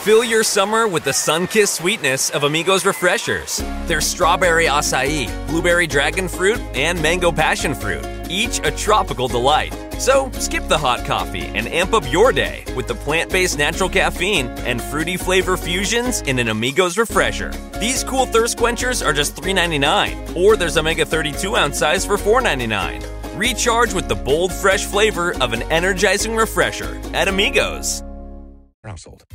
Fill your summer with the sun-kissed sweetness of Amigos Refreshers. There's strawberry acai, blueberry dragon fruit, and mango passion fruit, each a tropical delight. So skip the hot coffee and amp up your day with the plant-based natural caffeine and fruity flavor fusions in an Amigos Refresher. These cool thirst quenchers are just $3.99, or there's a Mega 32-ounce size for $4.99. Recharge with the bold, fresh flavor of an energizing refresher at Amigos. Household.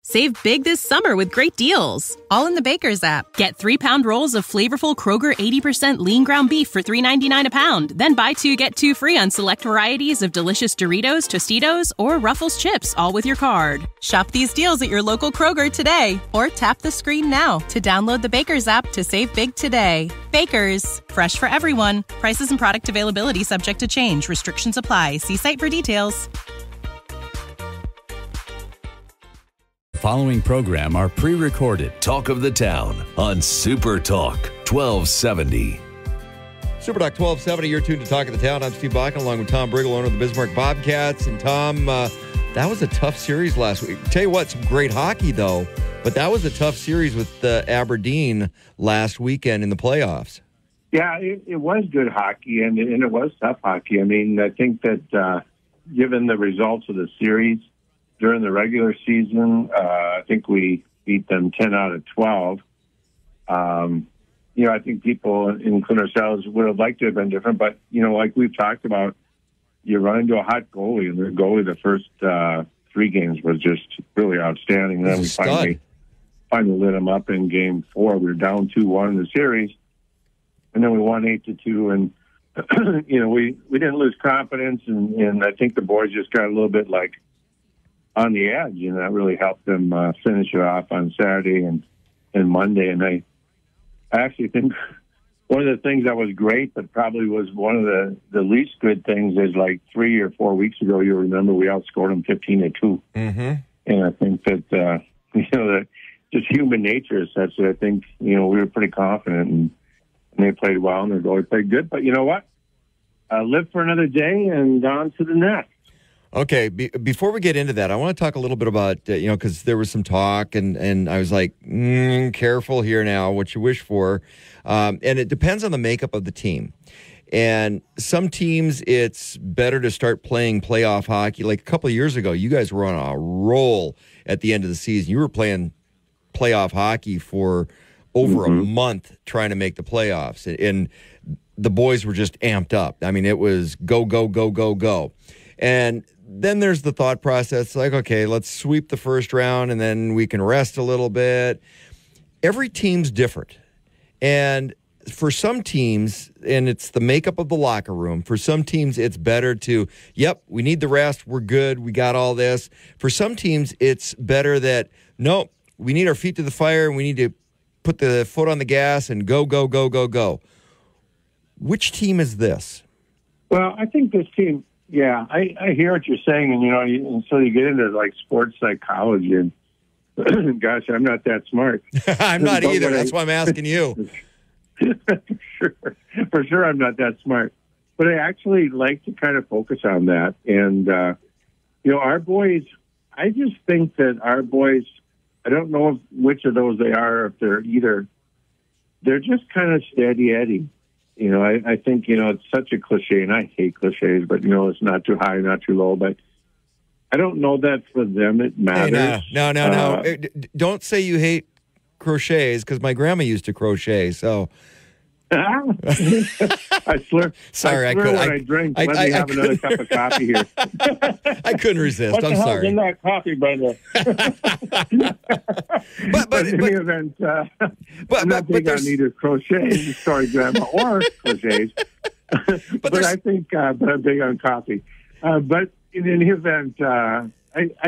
Save big this summer with great deals, all in the Baker's app. Get 3-pound rolls of flavorful Kroger 80% lean ground beef for $3.99 a pound. Then buy 2, get 2 free on select varieties of delicious Doritos, Tostitos, or Ruffles chips, all with your card. Shop these deals at your local Kroger today, or tap the screen now to download the Baker's app to save big today. Baker's, fresh for everyone. Prices and product availability subject to change. Restrictions apply. See site for details. Following program are pre-recorded. Talk of the Town on Super Talk 1270. Super Talk 1270, you're tuned to Talk of the Town. I'm Steve Blackman, along with Tom Briggle, owner of the Bismarck Bobcats. And Tom, that was a tough series last week. Tell you what, some great hockey, though. But that was a tough series with Aberdeen last weekend in the playoffs. Yeah, it was good hockey, and it was tough hockey. I mean, I think that given the results of the series, during the regular season, I think we beat them 10 out of 12. I think people, including ourselves, would have liked to have been different. But, like we've talked about, you run into a hot goalie, and the goalie the first 3 games was just really outstanding. And then we finally lit him up in Game 4. We were down 2-1 in the series, and then we won 8-2. And, we didn't lose confidence, and I think the boys just got a little bit on the edge, and that really helped them finish it off on Saturday and Monday. And I actually think one of the things that was great, but probably was one of the least good things, is 3 or 4 weeks ago, you remember we outscored them 15-2. Mm-hmm. And I think that that just human nature is such that I think we were pretty confident, and they played well, and their goalie played good. But you know what? Live for another day, and on to the next. Okay, before we get into that, I want to talk a little bit about, because there was some talk, and I was like, careful here now, what you wish for. And it depends on the makeup of the team. And some teams, it's better to start playing playoff hockey. Like a couple of years ago, you guys were on a roll at the end of the season. You were playing playoff hockey for over a month trying to make the playoffs. And the boys were just amped up. I mean, it was go, go, go, go, go. And then there's the thought process, okay, let's sweep the first round and then we can rest a little bit. Every team's different. And for some teams, and it's the makeup of the locker room, for some teams it's better to, we need the rest, we're good, we got all this. For some teams, it's better that, no, we need our feet to the fire and we need to put the foot on the gas and go, go, go, go, go. Which team is this? Well, I think this team... Yeah, I hear what you're saying, and and so you get into sports psychology, and gosh, I'm not that smart. I'm not either. That's why I'm asking you. For sure, I'm not that smart, but I actually like to kind of focus on that. And our boys, I just think that our boys, I don't know which of those they are. If they're just kind of steady Eddie. I think, it's such a cliche, and I hate cliches, but, it's not too high, not too low. But I don't know that for them it matters. Hey, no. Don't say you hate crochets, because my grandma used to crochet, so... I swear. Sorry, I swear when I drink. Let me have another cup of coffee here. I couldn't resist. What I'm the hell's sorry. in that coffee, brother? but in any event, I'm not big on either crochet, sorry, Grandma, or crochets. but I think, but I'm big on coffee. But in any event, I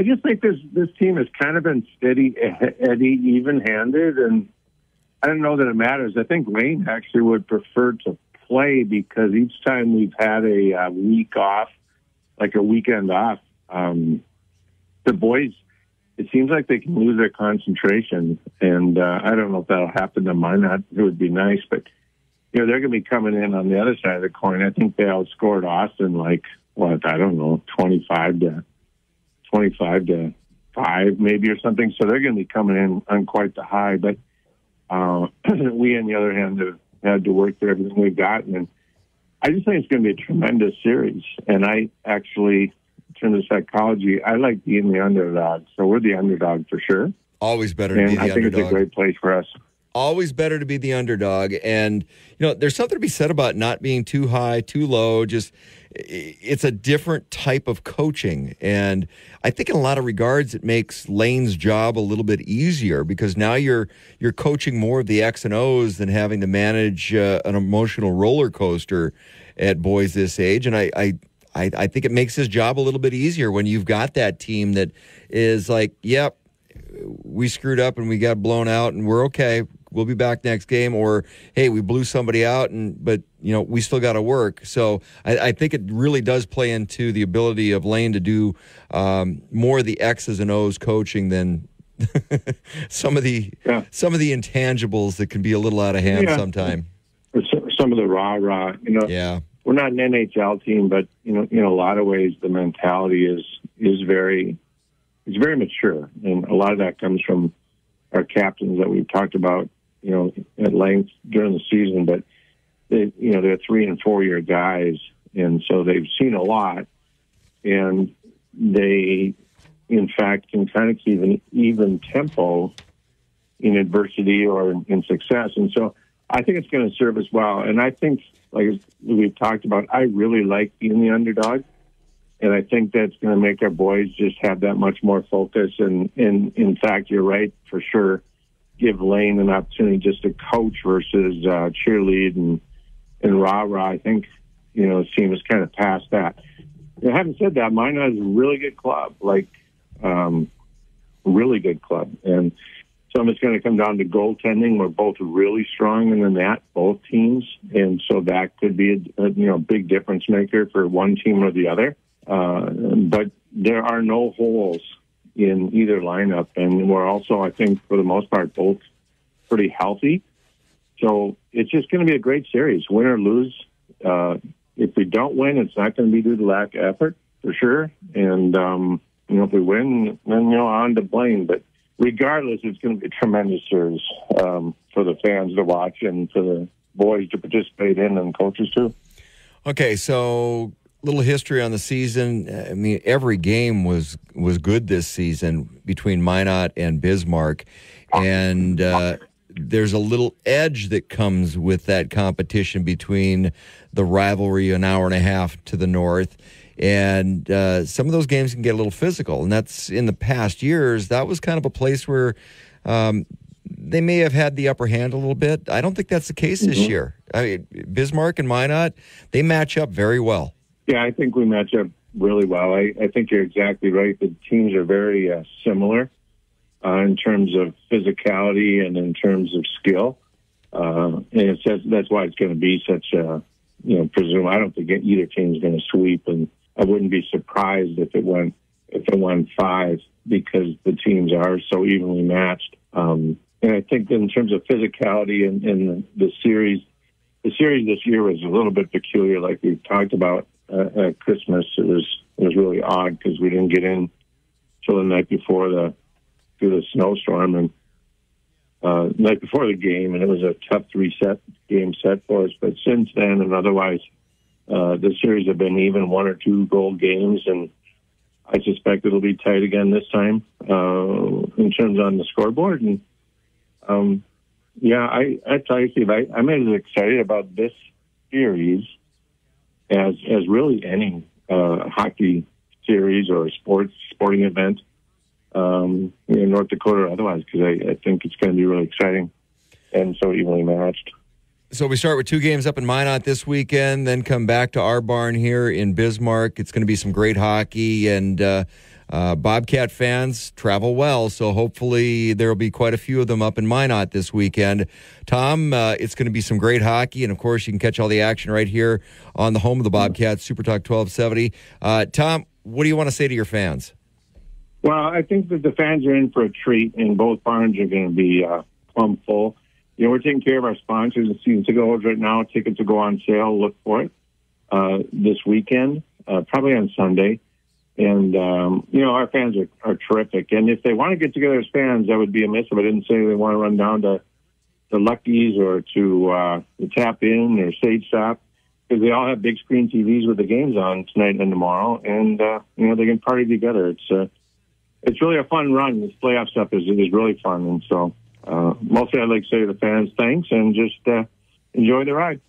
just think this team has kind of been steady, Eddie, even-handed, and I don't know that it matters. I think Wayne actually would prefer to play, because each time we've had a week off, like a weekend off, the boys, it seems like they can lose their concentration. And I don't know if that'll happen to mine. It would be nice, but they're going to be coming in on the other side of the coin. I think they outscored Austin 25 to 5 5 maybe or something. So they're going to be coming in on quite the high. But we, on the other hand, have had to work through everything we've gotten. And I just think it's going to be a tremendous series. And I actually, in terms of psychology, I like being the underdog. So we're the underdog for sure. Always better to be the underdog. And I think it's a great place for us. Always better to be the underdog. And, there's something to be said about not being too high, too low. Just, it's a different type of coaching. And I think in a lot of regards, it makes Lane's job a little bit easier because now you're coaching more of the X and O's than having to manage an emotional roller coaster at boys this age. And I think it makes his job a little bit easier when you've got that team that is like, yep, we screwed up and we got blown out and we're okay. We'll be back next game. Or, hey, we blew somebody out, but we still got to work. So I think it really does play into the ability of Lane to do more of the X's and O's coaching than some of the intangibles that can be a little out of hand sometime. Some of the rah-rah, Yeah. We're not an NHL team, but in a lot of ways the mentality is very mature, and a lot of that comes from our captains that we've talked about at length during the season. But they're 3 and 4 year guys, and so they've seen a lot, and they in fact can kind of keep an even tempo in adversity or in success. And so I think it's going to serve us well. And I think, like we've talked about, I really like being the underdog. And I think that's going to make our boys just have that much more focus. And in fact, you're right, for sure, give Lane an opportunity just to coach versus cheerlead and rah-rah. I think, the team is kind of past that. Having said that, Minot is a really good club, really good club. And some of it's going to come down to goaltending. We're both really strong in the net, both teams. And so that could be a big difference maker for one team or the other. But there are no holes in either lineup, and we're also, I think, for the most part, both pretty healthy. So it's just going to be a great series, win or lose. If we don't win, it's not going to be due to lack of effort, for sure. And, if we win, then, on to Blaine. But regardless, it's going to be a tremendous series for the fans to watch and for the boys to participate in and coaches too. Okay, so little history on the season. I mean, every game was good this season between Minot and Bismarck, and there's a little edge that comes with that competition between the rivalry an hour and a half to the north, and some of those games can get a little physical, and that's in the past years. That was kind of a place where they may have had the upper hand a little bit. I don't think that's the case this year. I mean, Bismarck and Minot, they match up very well. Yeah, I think we match up really well. I think you're exactly right. The teams are very similar in terms of physicality and in terms of skill. And that's why it's going to be such a, I don't think either team's going to sweep, and I wouldn't be surprised if it won 5 because the teams are so evenly matched. And I think in terms of physicality and the series this year was a little bit peculiar, like we've talked about. At Christmas, it was really odd because we didn't get in till the night before through the snowstorm, and night before the game, and it was a tough 3-game set for us. But since then, and otherwise, the series have been even 1 or 2 goal games, and I suspect it'll be tight again this time in terms on the scoreboard. And I tell you, Steve, I'm as excited about this series as really any hockey series or sporting event in North Dakota or otherwise, because I think it's going to be really exciting and so evenly matched. So we start with 2 games up in Minot this weekend, then come back to our barn here in Bismarck. It's going to be some great hockey, and Bobcat fans travel well, so hopefully there will be quite a few of them up in Minot this weekend. Tom, it's going to be some great hockey, and of course you can catch all the action right here on the home of the Bobcats, Super Talk 1270. Tom, what do you want to say to your fans? Well, I think that the fans are in for a treat, and both barns are going to be plumb full. We're taking care of our sponsors. The season ticket holders right now. Tickets will go on sale. Look for it this weekend, probably on Sunday. And, our fans are terrific. And if they want to get together as fans, that would be amiss if I didn't say they want to run down to Lucky's or to the Tap In or Sage Stop, because they all have big screen TVs with the games on tonight and tomorrow. And, they can party together. It's really a fun run. This playoff stuff is really fun. And so mostly I'd like to say to the fans, thanks, and just enjoy the ride.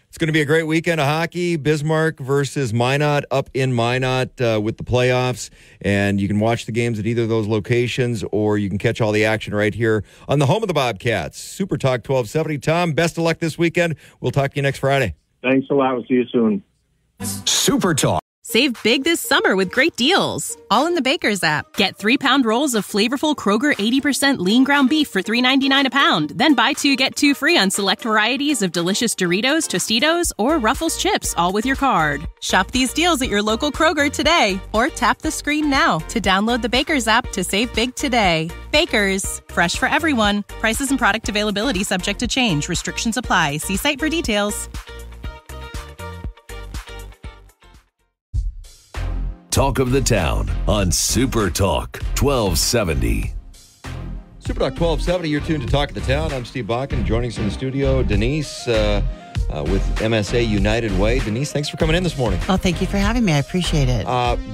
It's going to be a great weekend of hockey. Bismarck versus Minot up in Minot with the playoffs. And you can watch the games at either of those locations, or you can catch all the action right here on the home of the Bobcats. Super Talk 1270. Tom, best of luck this weekend. We'll talk to you next Friday. Thanks a lot. We'll see you soon. Super Talk. Save big this summer with great deals, all in the Baker's app. Get 3-pound rolls of flavorful Kroger 80% lean ground beef for $3.99 a pound. Then buy 2, get 2 free on select varieties of delicious Doritos, Tostitos, or Ruffles chips, all with your card. Shop these deals at your local Kroger today, or tap the screen now to download the Baker's app to save big today. Baker's, fresh for everyone. Prices and product availability subject to change. Restrictions apply. See site for details. Talk of the Town on Super Talk 1270. Super Talk 1270, you're tuned to Talk of the Town. I'm Steve Bakken. Joining us in the studio, Denise with MSA United Way. Denise, thanks for coming in this morning. Oh, thank you for having me. I appreciate it.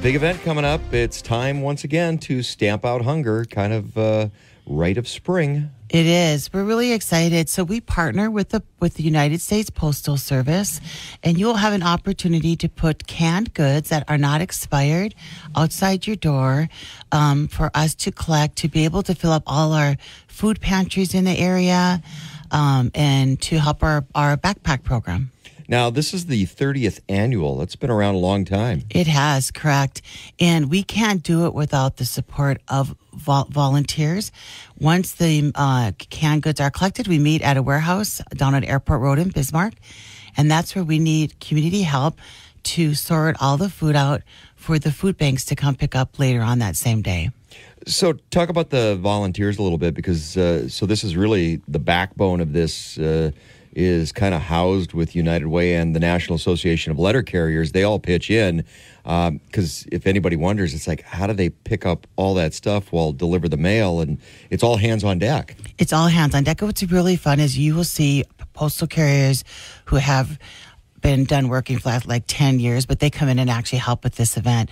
Big event coming up. It's time once again to stamp out hunger, kind of rite of spring. It is. We're really excited. So we partner with the United States Postal Service, and you'll have an opportunity to put canned goods that are not expired outside your door for us to collect, to be able to fill up all our food pantries in the area, and to help our backpack program. Now, this is the 30th annual. It's been around a long time. It has, correct. And we can't do it without the support of volunteers. Once the canned goods are collected, we meet at a warehouse down at Airport Road in Bismarck. And that's where we need community help to sort all the food out for the food banks to come pick up later on that same day. So talk about the volunteers a little bit, because so this is really the backbone of this is kind of housed with United Way and the National Association of Letter Carriers. They all pitch in because if anybody wonders, it's like, how do they pick up all that stuff while deliver the mail? And it's all hands on deck. It's all hands on deck. What's really fun is you will see postal carriers who have been done working for like 10 years, but they come in and actually help with this event.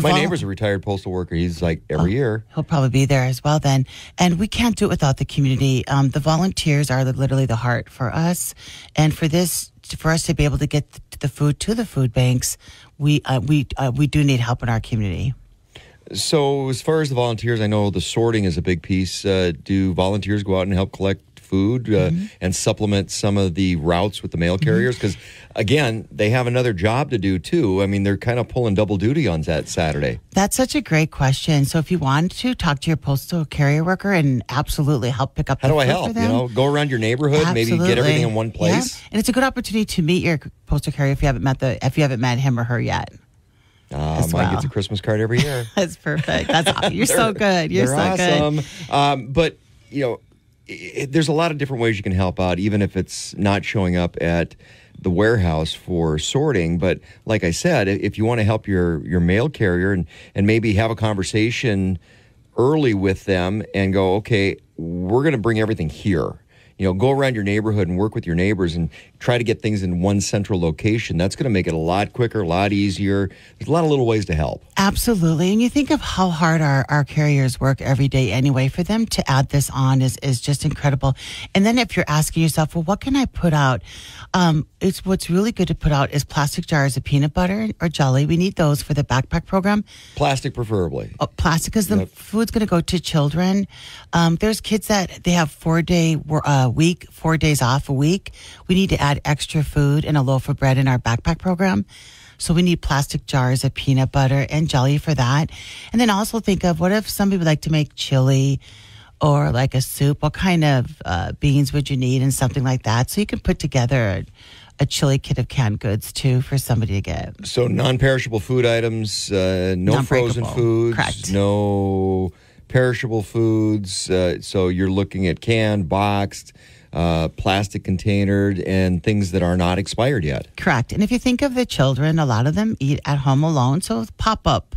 My neighbor's a retired postal worker. He's like every year. He'll probably be there as well then. And we can't do it without the community. The volunteers are literally the heart for us. And for us to be able to get the food to the food banks, we do need help in our community. So as far as the volunteers, I know the sorting is a big piece. Do volunteers go out and help collect food and supplement some of the routes with the mail carriers? Because, again, they have another job to do, too. I mean, they're kind of pulling double duty on that Saturday. That's such a great question. So if you want to talk to your postal carrier worker and absolutely help pick up the food How do I help? for them, Go around your neighborhood, maybe get everything in one place. Yeah. And it's a good opportunity to meet your postal carrier if you haven't met him or her yet. Mine gets a Christmas card every year. That's perfect. You're so good. You're so awesome. good. But, there's a lot of different ways you can help out, even if it's not showing up at the warehouse for sorting. But like I said, if you want to help your mail carrier and maybe have a conversation early with them and go, okay, we're going to bring everything here. Go around your neighborhood and work with your neighbors and try to get things in one central location. That's going to make it a lot quicker, a lot easier. There's a lot of little ways to help. Absolutely. And you think of how hard our carriers work every day anyway. For them to add this on is just incredible. And then if you're asking yourself, well, what can I put out? What's really good to put out is plastic jars of peanut butter or jelly. We need those for the backpack program. Plastic preferably. Plastic, because the food's going to go to children. There's kids that they have 4 days off a week. We need to add extra food and a loaf of bread in our backpack program. So we need plastic jars of peanut butter and jelly for that. And then also think of, what if somebody would like to make chili or like a soup? What kind of beans would you need and something like that? So you can put together a chili kit of canned goods too for somebody to get. So non-perishable food items, no frozen foods, correct. No perishable foods. So you're looking at canned, boxed, plastic containered, and things that are not expired yet. Correct. And if you think of the children, a lot of them eat at home alone. So pop-up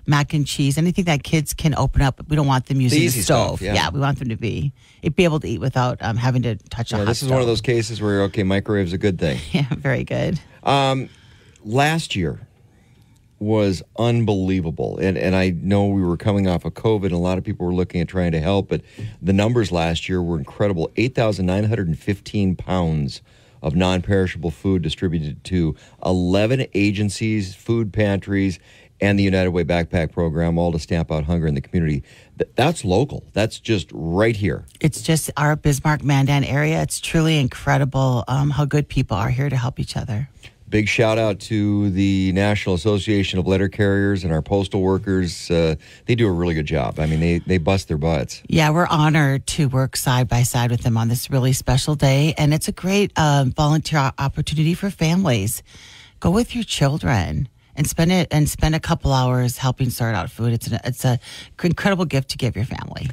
mac and cheese, anything that kids can open up. We don't want them using the easy stove. stuff, yeah. We want them to be able to eat without having to touch a hot This is stove. one of those cases where, okay, microwave's a good thing. Yeah, very good. Last year was unbelievable. And I know we were coming off of COVID, and a lot of people were looking at trying to help, but the numbers last year were incredible. 8,915 pounds of non-perishable food distributed to 11 agencies, food pantries, and the United Way Backpack Program, all to stamp out hunger in the community. That's local. That's just right here. It's just our Bismarck Mandan area. It's truly incredible how good people are here to help each other. Big shout out to the National Association of Letter Carriers and our postal workers. They do a really good job. I mean, they bust their butts. Yeah, we're honored to work side by side with them on this really special day. And it's a great volunteer opportunity for families. Go with your children and spend a couple hours helping sort out food. It's an incredible gift to give your family.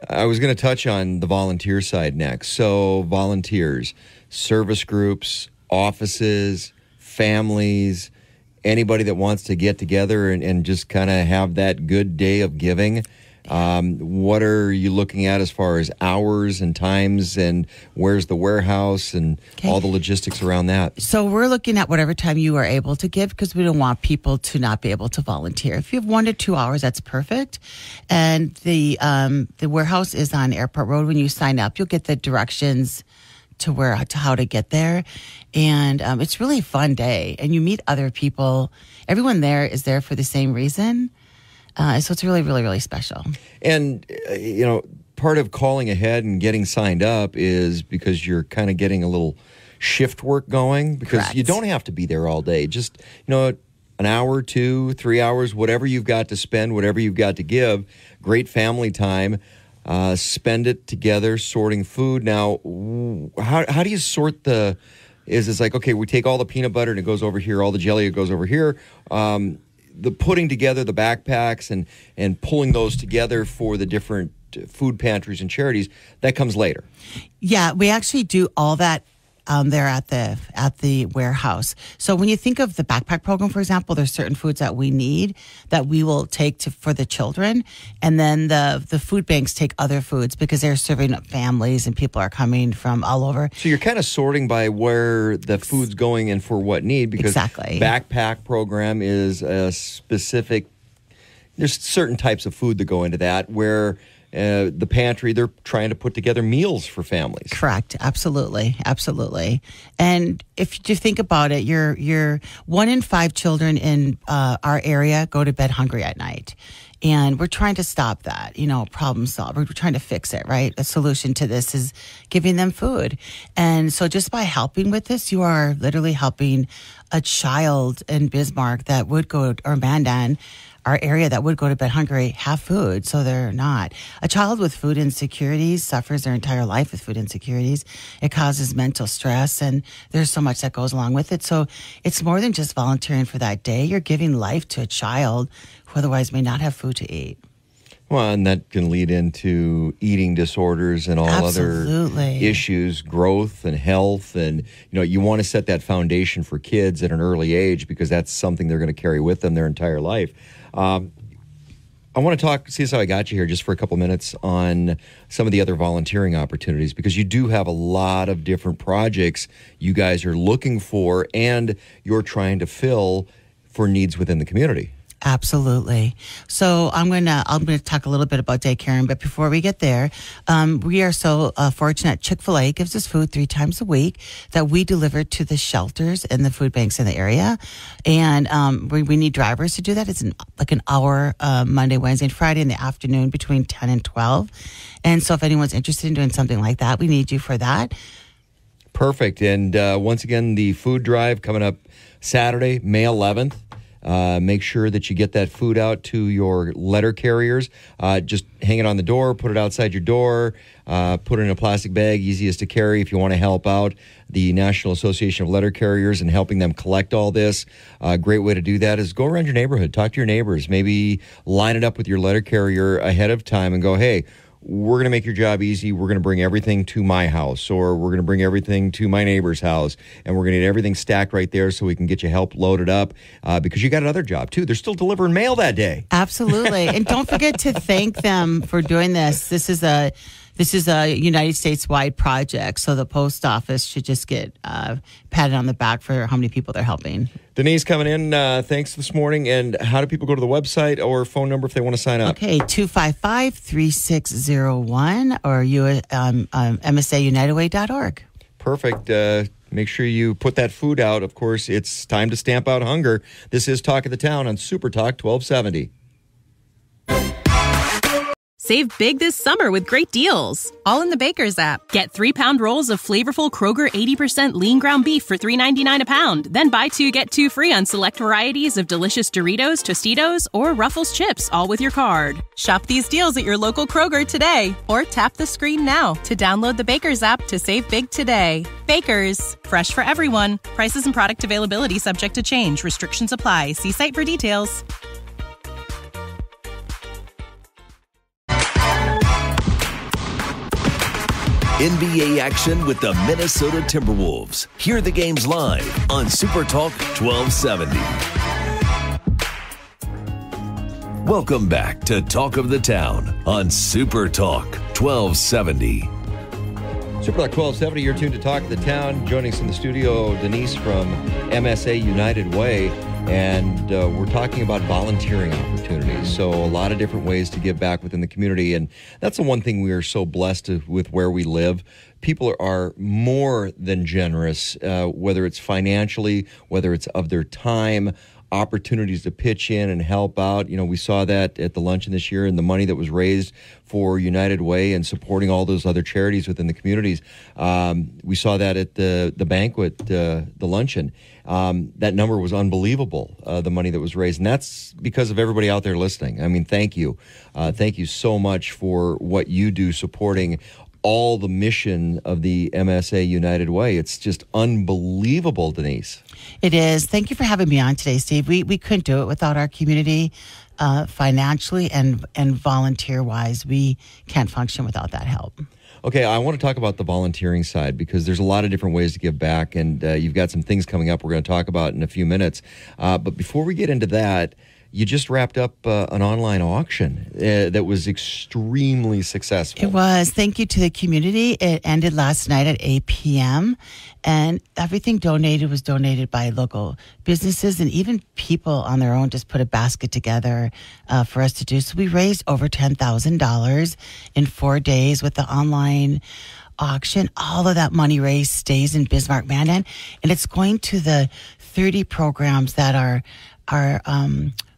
I was going to touch on the volunteer side next. So volunteers, service groups, offices, families, anybody that wants to get together and just kind of have that good day of giving. What are you looking at as far as hours and times, and where's the warehouse and all the logistics around that? So we're looking at whatever time you are able to give, because we don't want people to not be able to volunteer. If you have 1 to 2 hours, that's perfect. And the warehouse is on Airport Road. When you sign up, you'll get the directions to how to get there. And it's really a fun day, and you meet other people. Everyone there is there for the same reason. So it's really, really, really special. And, part of calling ahead and getting signed up is because you're kind of getting a little shift work going, because Correct. You don't have to be there all day. Just, an hour, 2, 3 hours, whatever you've got to spend, whatever you've got to give, great family time. Spend it together sorting food. Now, how do you sort it's like, okay, we take all the peanut butter and it goes over here, all the jelly, it goes over here. The putting together the backpacks and pulling those together for the different food pantries and charities, that comes later. Yeah, we actually do all that there at the warehouse. So when you think of the backpack program, for example, there's certain foods that we need that we will take for the children, and then the food banks take other foods because they're serving up families and people are coming from all over. So you're kind of sorting by where the food's going and for what need, because exactly. Backpack program is a specific. There's certain types of food that go into that where. The pantry, they're trying to put together meals for families. Correct. Absolutely. Absolutely. And if you think about it, you're 1 in 5 children in our area go to bed hungry at night. And we're trying to stop that, problem solve. We're trying to fix it, right? A solution to this is giving them food. And so just by helping with this, you are literally helping a child in Bismarck that would go, or Mandan, our area, that would go to bed hungry, have food, so they're not. A child with food insecurities suffers their entire life with food insecurities. It causes mental stress, and there's so much that goes along with it. So it's more than just volunteering for that day. You're giving life to a child who otherwise may not have food to eat. Well, and that can lead into eating disorders and all Absolutely. Other issues, growth and health. And, you want to set that foundation for kids at an early age, because that's something they're going to carry with them their entire life. I want to see how I got you here just for a couple minutes on some of the other volunteering opportunities, because you do have a lot of different projects you guys are looking for and you're trying to fill for needs within the community. Absolutely. So I'm going to talk a little bit about day caring, but before we get there, we are so fortunate. Chick-fil-A gives us food 3 times a week that we deliver to the shelters and the food banks in the area, and we need drivers to do that. It's like an hour Monday, Wednesday, and Friday in the afternoon between 10 and 12. And so if anyone's interested in doing something like that, we need you for that. Perfect. And once again, the food drive coming up Saturday, May 11th. Make sure that you get that food out to your letter carriers. Just hang it on the door, put it outside your door, put it in a plastic bag, easiest to carry if you want to help out the National Association of Letter Carriers and helping them collect all this. A great way to do that is go around your neighborhood, talk to your neighbors, maybe line it up with your letter carrier ahead of time and go, hey, we're going to make your job easy. We're going to bring everything to my house, or we're going to bring everything to my neighbor's house, and we're going to get everything stacked right there so we can get you help loaded up because you got another job, too. They're still delivering mail that day. Absolutely. And don't forget to thank them for doing this. This is a United States-wide project, so the post office should just get patted on the back for how many people they're helping. Denise coming in. Thanks this morning. And how do people go to the website or phone number if they want to sign up? Okay, 255-3601 or MSAUnitedWay.org. Perfect. Make sure you put that food out. Of course, it's time to stamp out hunger. This is Talk of the Town on Super Talk 1270. Save big this summer with great deals. All in the Baker's app. Get 3-pound rolls of flavorful Kroger 80% lean ground beef for $3.99 a pound. Then buy 2, get 2 free on select varieties of delicious Doritos, Tostitos, or Ruffles chips, all with your card. Shop these deals at your local Kroger today. Or tap the screen now to download the Baker's app to save big today. Baker's, fresh for everyone. Prices and product availability subject to change. Restrictions apply. See site for details. NBA action with the Minnesota Timberwolves. Hear the games live on Super Talk 1270. Welcome back to Talk of the Town on Super Talk 1270. Super Talk 1270, you're tuned to Talk of the Town. Joining us in the studio, Denise from MSA United Way. And we're talking about volunteering opportunities. So a lot of different ways to give back within the community. And that's the one thing we are so blessed with where we live. People are more than generous, whether it's financially, whether it's of their time, opportunities to pitch in and help out. You know, we saw that at the luncheon this year and the money that was raised for United Way and supporting all those other charities within the communities. We saw that at the banquet, the luncheon. That number was unbelievable, the money that was raised. And that's because of everybody out there listening. I mean, thank you. Thank you so much for what you do supporting all the mission of the MSA United Way. It's just unbelievable, Denise. It is. Thank you for having me on today, Steve. We couldn't do it without our community, financially and volunteer-wise. We can't function without that help. Okay, I want to talk about the volunteering side because there's a lot of different ways to give back, and you've got some things coming up we're going to talk about in a few minutes. But before we get into that, you just wrapped up an online auction that was extremely successful. It was. Thank you to the community. It ended last night at 8 p.m. And everything donated was donated by local businesses, and even people on their own just put a basket together for us to do. So we raised over $10,000 in 4 days with the online auction. All of that money raised stays in Bismarck, Mandan, and it's going to the 30 programs that our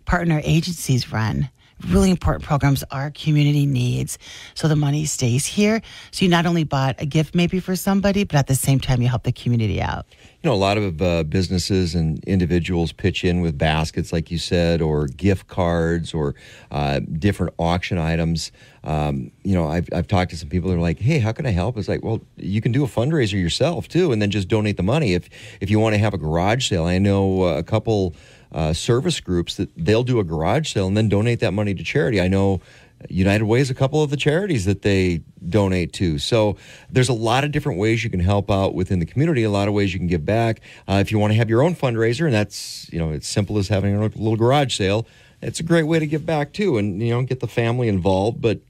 partner agencies run. Really important programs our community needs. So the money stays here. So you not only bought a gift maybe for somebody, but at the same time you help the community out. You know, a lot of businesses and individuals pitch in with baskets, like you said, or gift cards or different auction items. You know, I've talked to some people that are like, hey, how can I help? It's like, well, you can do a fundraiser yourself, too, and then just donate the money. If you want to have a garage sale, I know a couple service groups that they'll do a garage sale and then donate that money to charity. I know United Way is a couple of the charities that they donate to. So there's a lot of different ways you can help out within the community, a lot of ways you can give back. If you want to have your own fundraiser, and that's, you know, it's simple as having a little garage sale, it's a great way to give back too, and, you know, get the family involved. But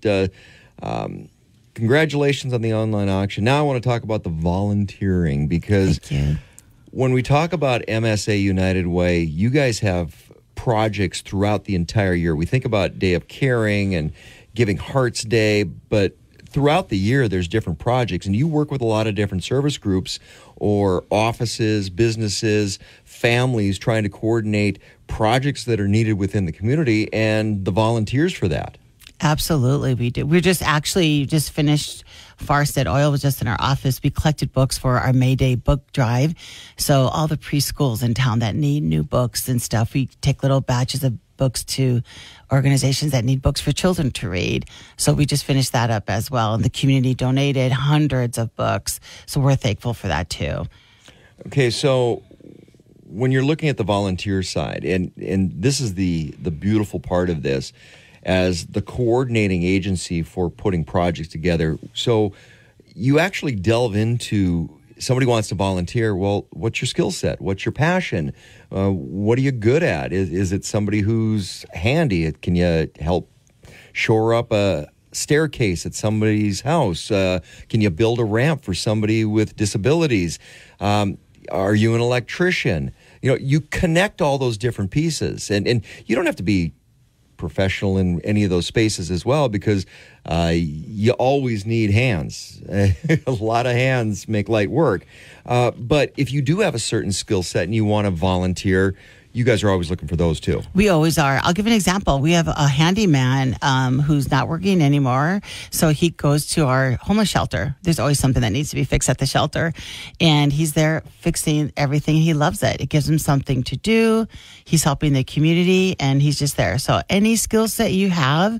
congratulations on the online auction. Now I want to talk about the volunteering, because when we talk about MSA United Way, you guys have projects throughout the entire year. We think about Day of Caring and Giving Hearts Day, but throughout the year there's different projects, and you work with a lot of different service groups or offices, businesses, families, trying to coordinate projects that are needed within the community and the volunteers for that. Absolutely, we do. We just finished. Farstead Oil was just in our office. We collected books for our May Day book drive. So all the preschools in town that need new books and stuff, we take little batches of books to organizations that need books for children to read. So we just finished that up as well. And the community donated hundreds of books. So we're thankful for that too. Okay, so when you're looking at the volunteer side, and this is the beautiful part of this, as the coordinating agency for putting projects together. So you actually delve into, somebody wants to volunteer. Well, what's your skill set? What's your passion? What are you good at? Is it somebody who's handy? Can you help shore up a staircase at somebody's house? Can you build a ramp for somebody with disabilities? Are you an electrician? You connect all those different pieces, and you don't have to be professional in any of those spaces as well, because you always need hands. A lot of hands make light work. But if you do have a certain skill set and you want to volunteer, you guys are always looking for those too. We always are. I'll give an example. We have a handyman who's not working anymore. So he goes to our homeless shelter. There's always something that needs to be fixed at the shelter. And he's there fixing everything. He loves it. It gives him something to do. He's helping the community, and he's just there. So any skill set you have,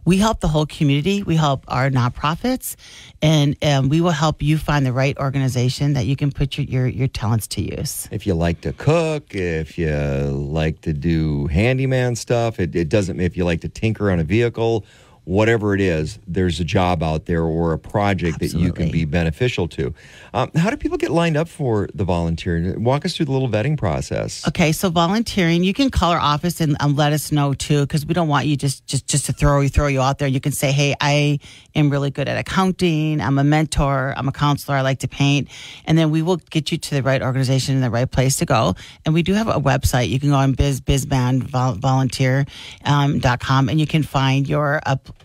we help the whole community. We help our nonprofits, and we will help you find the right organization that you can put your talents to use. If you like to cook, if you like to do handyman stuff, it doesn't, if you like to tinker on a vehicle, whatever it is, there's a job out there or a project that you can be beneficial to. How do people get lined up for the volunteering? Walk us through the little vetting process. Okay, so volunteering, you can call our office and let us know too, because we don't want you just to throw you out there. You can say, hey, I am really good at accounting. I'm a mentor. I'm a counselor. I like to paint. And then we will get you to the right organization and the right place to go. And we do have a website. You can go on bizbandvolunteer.com and you can find your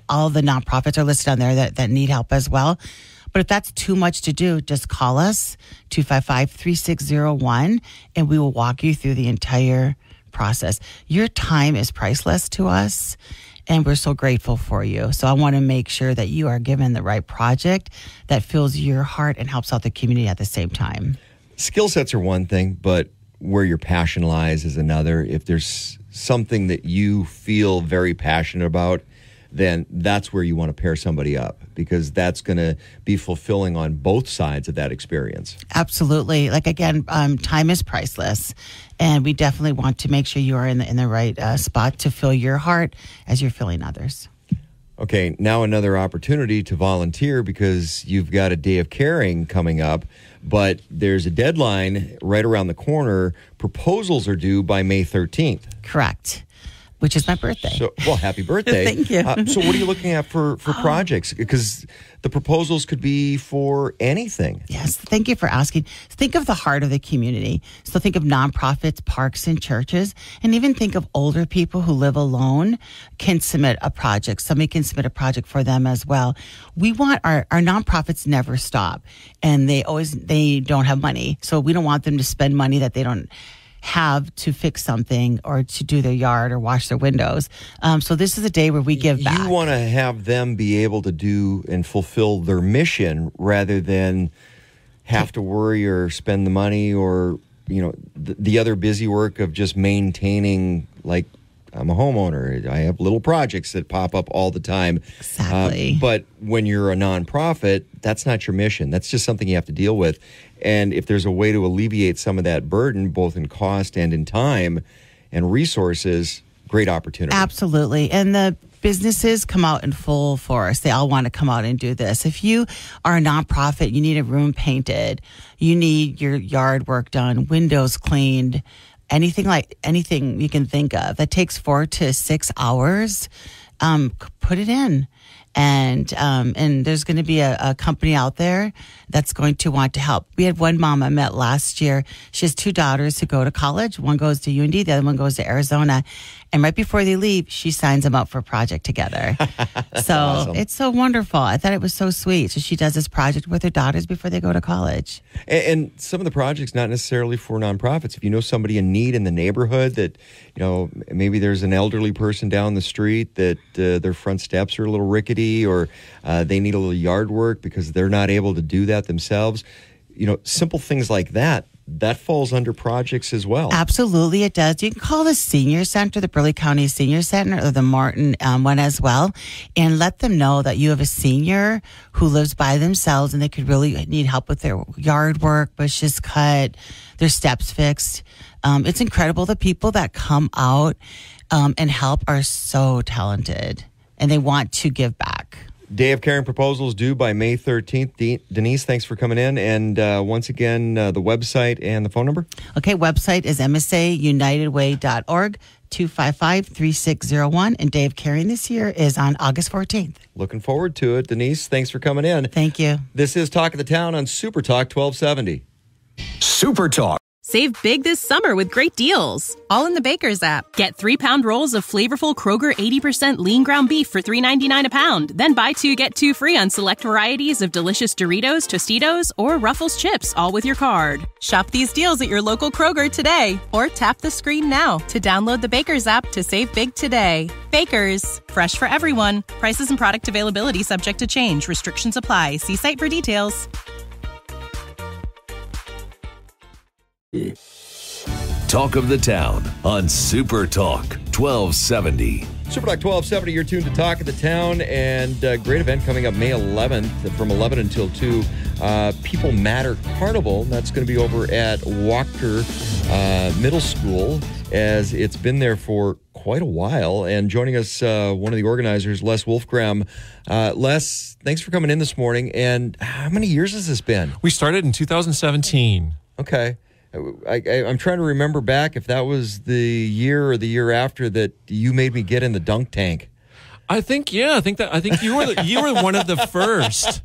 all the nonprofits are listed on there that need help as well. But if that's too much to do, just call us, 255-3601, and we will walk you through the entire process. Your time is priceless to us, and we're so grateful for you. So I want to make sure that you are given the right project that fills your heart and helps out the community at the same time. Skill sets are one thing, but where your passion lies is another. If there's something that you feel very passionate about, then that's where you want to pair somebody up, because that's going to be fulfilling on both sides of that experience. Absolutely. Like, again, time is priceless, and we definitely want to make sure you are in the right spot to fill your heart as you're filling others. Okay, now another opportunity to volunteer, because you've got a day of caring coming up, but there's a deadline right around the corner. Proposals are due by May 13th. Correct. Which is my birthday. So, well, happy birthday. Thank you. So what are you looking at for projects? Because the proposals could be for anything. Yes, thank you for asking. Think of the heart of the community. So think of nonprofits, parks, and churches, and even think of older people who live alone can submit a project. Somebody can submit a project for them as well. We want our nonprofits never stop, and they don't have money. So we don't want them to spend money that they don't have to fix something or to do their yard or wash their windows. So this is a day where we give back. You want to have them be able to do and fulfill their mission rather than have to worry or spend the money or, the other busy work of just maintaining, like, I'm a homeowner. I have little projects that pop up all the time. Exactly. But when you're a nonprofit, that's not your mission. That's just something you have to deal with. And if there's a way to alleviate some of that burden, both in cost and in time and resources, great opportunity. Absolutely. And the businesses come out in full force. They all want to come out and do this. If you are a nonprofit, you need a room painted, you need your yard work done, windows cleaned, anything you can think of that takes 4 to 6 hours, put it in. And there's going to be a company out there that's going to want to help. We had one mom I met last year. She has 2 daughters who go to college. One goes to UND, the other one goes to Arizona. And right before they leave, she signs them up for a project together. So awesome. It's so wonderful. I thought it was so sweet. So she does this project with her daughters before they go to college. And some of the projects, not necessarily for nonprofits. If you know somebody in need in the neighborhood that, maybe there's an elderly person down the street that their front steps are a little rickety, or they need a little yard work because they're not able to do that themselves. Simple things like that falls under projects as well. Absolutely, it does. You can call the Senior Center, the Burleigh County Senior Center, or the Martin one as well, and let them know that you have a senior who lives by themselves and they could really need help with their yard work, bushes cut, their steps fixed. It's incredible, the people that come out and help are so talented, and they want to give back. Day of Caring proposals due by May 13th. Denise, thanks for coming in. And once again, the website and the phone number? Okay, website is msaunitedway.org, 255-3601. And Day of Caring this year is on August 14th. Looking forward to it. Denise, thanks for coming in. Thank you. This is Talk of the Town on Super Talk 1270. Super Talk. Save big this summer with great deals, all in the Baker's app. Get 3-pound rolls of flavorful Kroger 80% lean ground beef for $3.99 a pound. Then buy 2, get 2 free on select varieties of delicious Doritos, Tostitos, or Ruffles chips, all with your card. Shop these deals at your local Kroger today, or tap the screen now to download the Baker's app to save big today. Baker's, fresh for everyone. Prices and product availability subject to change. Restrictions apply. See site for details. Talk of the Town on Super Talk 1270. Super Talk 1270, you're tuned to Talk of the Town, and great event coming up May 11th from 11 until 2. People Matter Carnival. That's going to be over at Wachter Middle School, as it's been there for quite a while. And joining us, one of the organizers, Les Wolfgram. Les, thanks for coming in this morning. And how many years has this been? We started in 2017. Okay. I'm trying to remember back if that was the year or the year after that you made me get in the dunk tank. I think you were one of the first.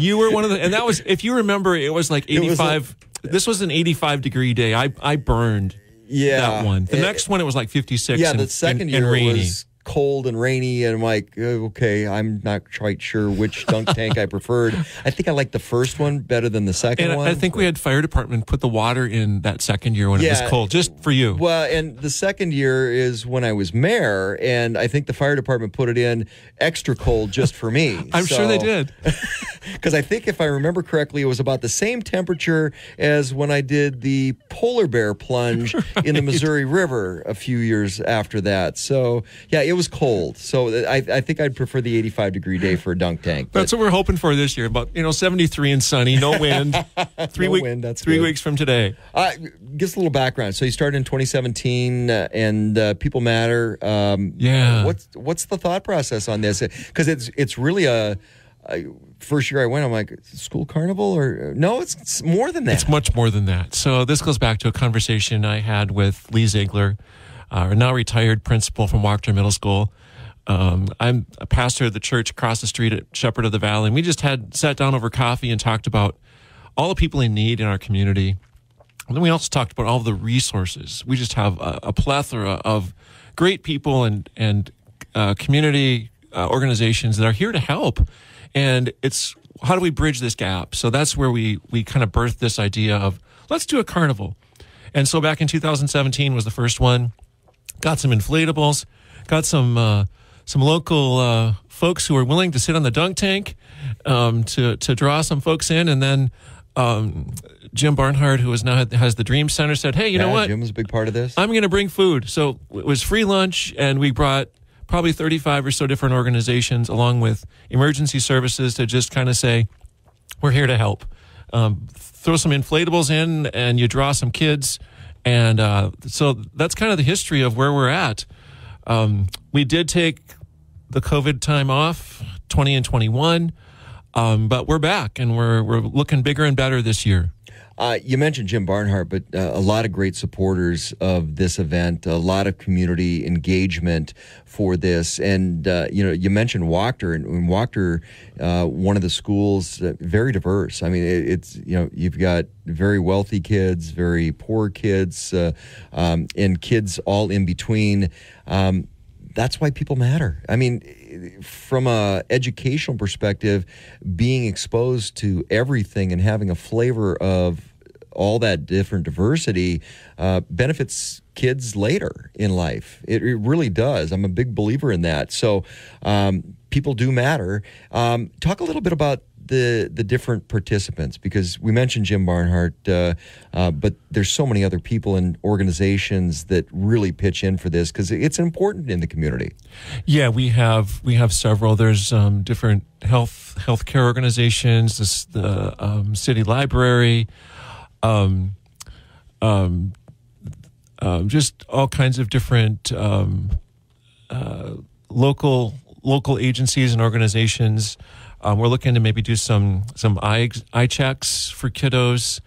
You were one of the, and that was, if you remember, it was like 85. This was an 85-degree day. I burned that one. The next one, it was like 56. Yeah, and, the second and year rainy. was cold and rainy, and I'm like, okay, I'm not quite sure which dunk tank I preferred. I think I liked the first one better than the second one. I think we had fire department put the water in that second year when it was cold, just for you. Well, and the second year is when I was mayor, and I think the fire department put it in extra cold just for me. I'm sure they did. Because I think if I remember correctly, it was about the same temperature as when I did the polar bear plunge in the Missouri River a few years after that. So, yeah, it was cold. So I think I'd prefer the 85-degree day for a dunk tank. That's what we're hoping for this year. About 73 and sunny, no wind. Three weeks from today. Give us a little background. So you started in 2017, and People Matter. What's the thought process on this? Because it's really first year I went, I'm like, school carnival? Or no, it's more than that. It's much more than that. So this goes back to a conversation I had with Lee Ziegler, our now retired principal from Wachter Middle School. I'm a pastor of the church across the street at Shepherd of the Valley, and we just sat down over coffee and talked about all the people in need in our community. And then we also talked about all the resources. We just have a plethora of great people and community organizations that are here to help. And it's, how do we bridge this gap? So that's where we kind of birthed this idea of, let's do a carnival. And so back in 2017 was the first one. Got some inflatables, got some local folks who are willing to sit on the dunk tank to draw some folks in. And then Jim Barnhart, who has the Dream Center, said, hey, you know what? Jim was a big part of this. I'm going to bring food. So it was free lunch, and we brought probably 35 or so different organizations along with emergency services to just kind of say, we're here to help. Throw some inflatables in, and you draw some kids. And so that's kind of the history of where we're at. We did take the COVID time off, 20 and 21, but we're back, and we're looking bigger and better this year. You mentioned Jim Barnhart, but a lot of great supporters of this event, a lot of community engagement for this. And, you mentioned Wachter, and Wachter, one of the schools, very diverse. I mean, it's, you've got very wealthy kids, very poor kids, and kids all in between. That's why people matter. I mean, from a educational perspective, being exposed to everything and having a flavor of all that different diversity benefits kids later in life. It really does. I'm a big believer in that. So people do matter. Talk a little bit about the different participants, because we mentioned Jim Barnhart, but there's so many other people and organizations that really pitch in for this because it's important in the community. Yeah, we have several. There's different healthcare organizations, the city library, just all kinds of different local agencies and organizations. We're looking to maybe do some eye checks for kiddos.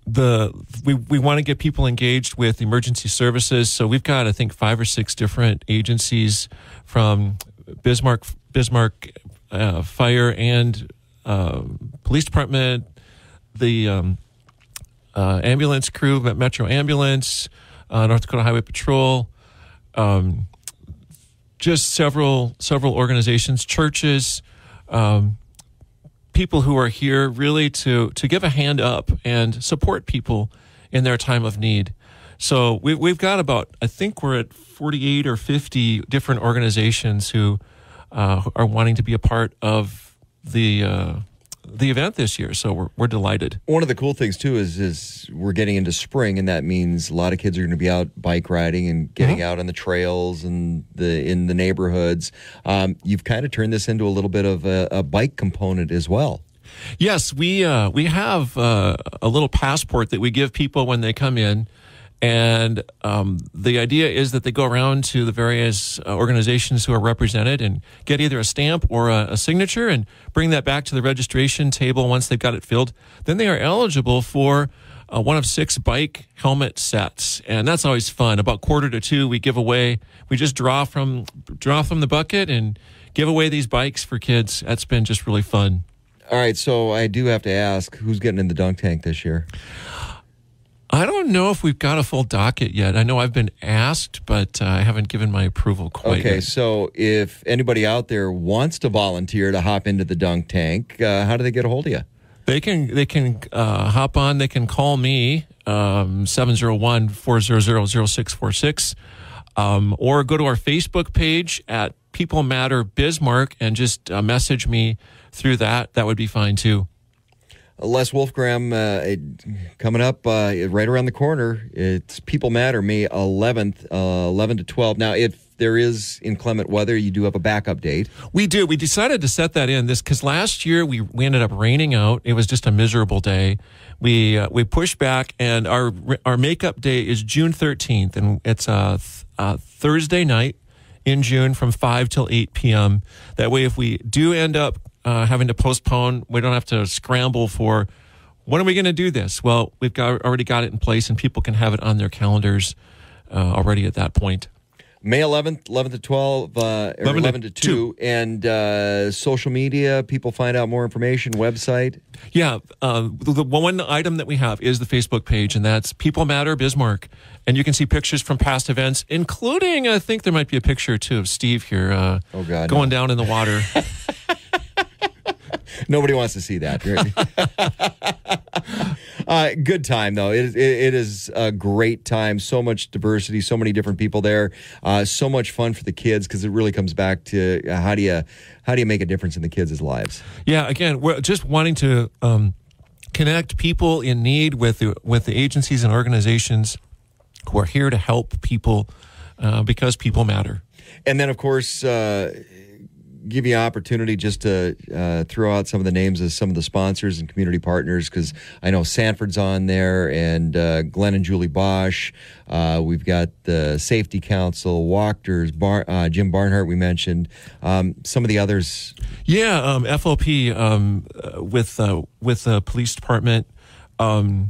We want to get people engaged with emergency services. So we've got, I think, 5 or 6 different agencies from Bismarck Fire and Police Department, the ambulance crew, Metro Ambulance, North Dakota Highway Patrol, just several organizations, churches, people who are here really to give a hand up and support people in their time of need. So we've got about, I think we're at 48 or 50 different organizations who are wanting to be a part of the event this year. So we're delighted. One of the cool things too is we're getting into spring, and that means a lot of kids are going to be out bike riding and getting out on the trails and in the neighborhoods. You've kind of turned this into a little bit of a bike component as well. Yes, we have a little passport that we give people when they come in. And the idea is that they go around to the various organizations who are represented and get either a stamp or a signature and bring that back to the registration table once they've got it filled. Then they are eligible for one of 6 bike helmet sets. And that's always fun. About 1:45, we give away, we just draw from the bucket and give away these bikes for kids. That's been just really fun. All right, so I do have to ask, who's getting in the dunk tank this year? I don't know if we've got a full docket yet. I know I've been asked, but I haven't given my approval quite yet. Okay, so if anybody out there wants to volunteer to hop into the dunk tank, how do they get a hold of you? They can hop on. They can call me, 701-400-0646, or go to our Facebook page at People Matter Bismarck and just message me through that. That would be fine, too. Les Wolfgram, coming up right around the corner. It's People Matter, May 11th, 11 to 12. Now, if there is inclement weather, you do have a backup date. We do. We decided to set that in because last year we ended up raining out. It was just a miserable day. We pushed back, and our makeup day is June 13th, and it's a Thursday night in June from 5 till 8 p.m. That way, if we do end up having to postpone, we don't have to scramble for when are we going to do this? Well, we've already got it in place, and people can have it on their calendars already at that point. May 11th, 11 to 12, or 11 to 2. And social media, people find out more information, website? Yeah, the one item that we have is the Facebook page, and that's People Matter Bismarck. And you can see pictures from past events, including, I think there might be a picture or two of Steve here going down in the water. Nobody wants to see that. Good time, though. It is a great time. So much diversity, so many different people there. So much fun for the kids because it really comes back to how do you make a difference in the kids' lives? Yeah, again, we're just wanting to connect people in need with the agencies and organizations who are here to help people because people matter. And then, of course, give you an opportunity just to throw out some of the names of some of the sponsors and community partners, because I know Sanford's on there, and Glenn and Julie Bosch. We've got the Safety Council, Wachters, Jim Barnhart we mentioned. Some of the others. Yeah, FOP with the police department. The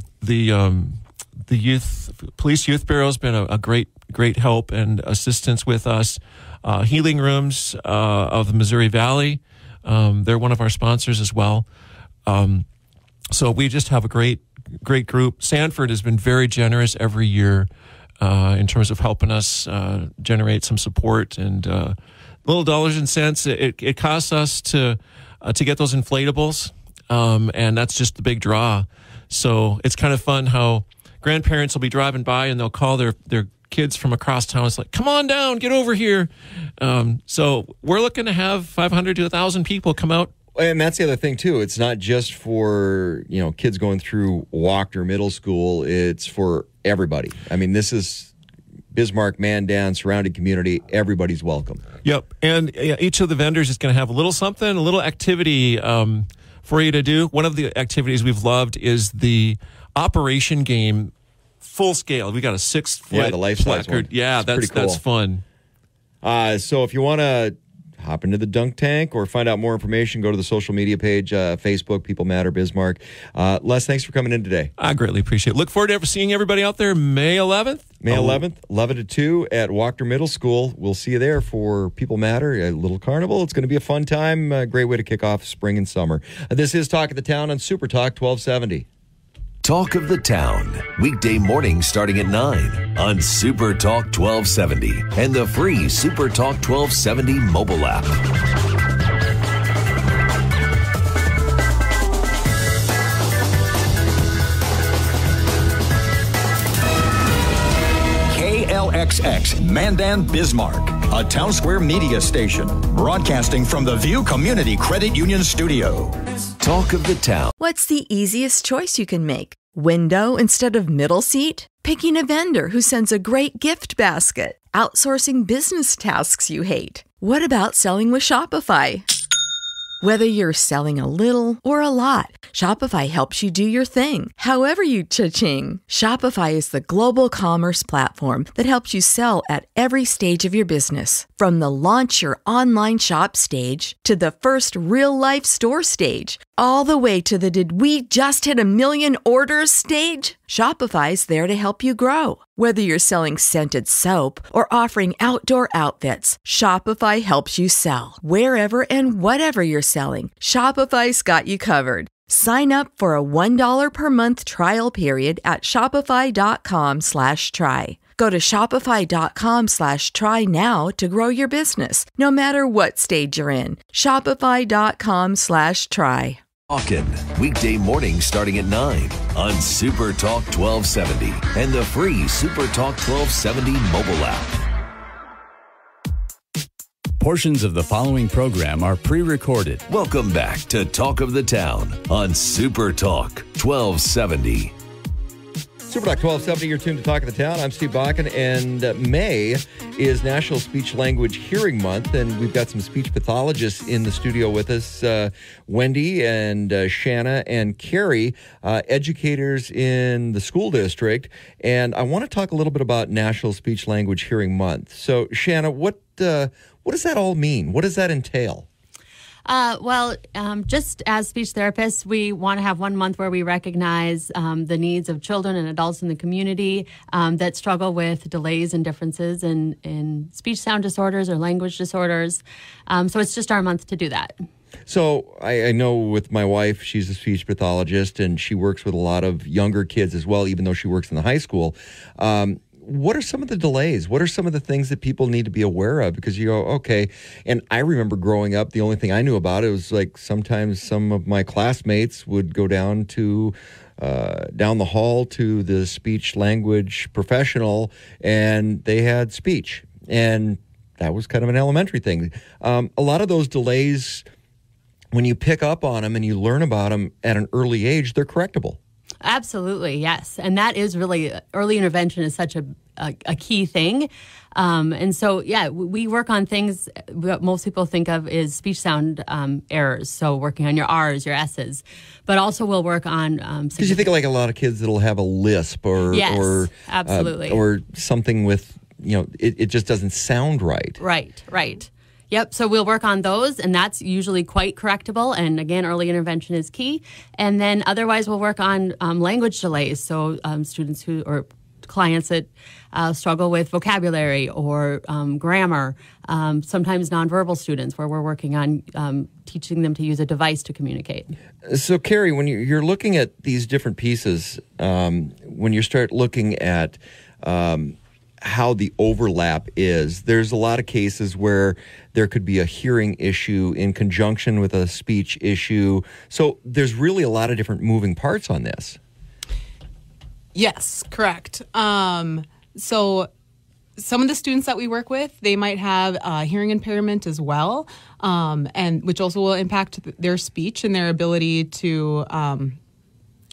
Police Youth Bureau has been a great help and assistance with us. Healing Rooms of the Missouri Valley, they're one of our sponsors as well. So we just have a great group. Sanford has been very generous every year in terms of helping us generate some support and little dollars and cents. It costs us to get those inflatables, and that's just the big draw. So it's kind of fun how grandparents will be driving by and they'll call their kids from across town. It's like, come on down, get over here. So we're looking to have 500 to 1,000 people come out. And that's the other thing too. It's not just for, kids going through Wachter Middle School. It's for everybody. I mean, this is Bismarck, Mandan, surrounding community. Everybody's welcome. Yep. And each of the vendors is going to have a little something, a little activity for you to do. One of the activities we've loved is the operation game, full scale. We got a 6-foot the life-size placard. one. Yeah, It's pretty that's cool. fun. So if you want to hop into the dunk tank or find out more information, go to the social media page, Facebook, People Matter Bismarck. Les, thanks for coming in today. I greatly appreciate it. Look forward to seeing everybody out there May 11th. May 11th, 11 to 2 at Wachter Middle School. We'll see you there for People Matter, a little carnival. It's going to be a fun time, a great way to kick off spring and summer. This is Talk of the Town on Super Talk 1270. Talk of the Town, weekday morning starting at 9 on Super Talk 1270 and the free Super Talk 1270 mobile app. KLXX Mandan Bismarck, a Town Square media station, broadcasting from the View Community Credit Union studio. Talk of the Town. What's the easiest choice you can make? Window instead of middle seat? Picking a vendor who sends a great gift basket? Outsourcing business tasks you hate? What about selling with Shopify? Whether you're selling a little or a lot, Shopify helps you do your thing, however you cha-ching. Shopify is the global commerce platform that helps you sell at every stage of your business. From the launch your online shop stage to the first real-life store stage, all the way to the did we just hit 1 million orders stage. Shopify's there to help you grow. Whether you're selling scented soap or offering outdoor outfits, Shopify helps you sell. Wherever and whatever you're selling, Shopify's got you covered. Sign up for a $1 per month trial period at shopify.com/try. Go to shopify.com/try now to grow your business, no matter what stage you're in. Shopify.com/try. Talkin', weekday morning starting at 9 on Super Talk 1270 and the free Super Talk 1270 mobile app. Portions of the following program are pre-recorded. Welcome back to Talk of the Town on Super Talk 1270. Super Talk 1270, you're tuned to Talk of the Town. I'm Steve Bakken, and May is National Speech Language Hearing Month, and we've got some speech pathologists in the studio with us, Wendy and Shanna and Carrie, educators in the school district, and I want to talk a little bit about National Speech Language Hearing Month. So, Shanna, what does that all mean? What does that entail? Just as speech therapists, we want to have 1 month where we recognize the needs of children and adults in the community that struggle with delays and differences in speech sound disorders or language disorders. So it's just our month to do that. So I know with my wife, she's a speech pathologist, and she works with a lot of younger kids as well, even though she works in the high school. What are some of the delays? What are some of the things that people need to be aware of? Because you go, okay, and I remember growing up, the only thing I knew about it was like sometimes some of my classmates would go down to down the hall to the speech language professional, and they had speech, and that was kind of an elementary thing. A lot of those delays, when you pick up on them and you learn about them at an early age, they're correctable. Absolutely, yes. And that is really, early intervention is such a key thing. And so, yeah, we work on things what most people think of is speech sound errors. So working on your R's, your S's, but also we'll work on... Because you think of like a lot of kids that'll have a lisp or... Yes, or absolutely. Or something with, it just doesn't sound right. Right. Yep. So we'll work on those, and that's usually quite correctable. And again, early intervention is key. And then otherwise, we'll work on language delays. So students or clients that struggle with vocabulary or grammar, sometimes nonverbal students where we're working on teaching them to use a device to communicate. So, Carrie, when you're looking at these different pieces, when you start looking at how the overlap is, there's a lot of cases where there could be a hearing issue in conjunction with a speech issue. So there's really a lot of different moving parts on this. Yes, correct. So some of the students that we work with, they might have hearing impairment as well, and which also will impact their speech and their ability to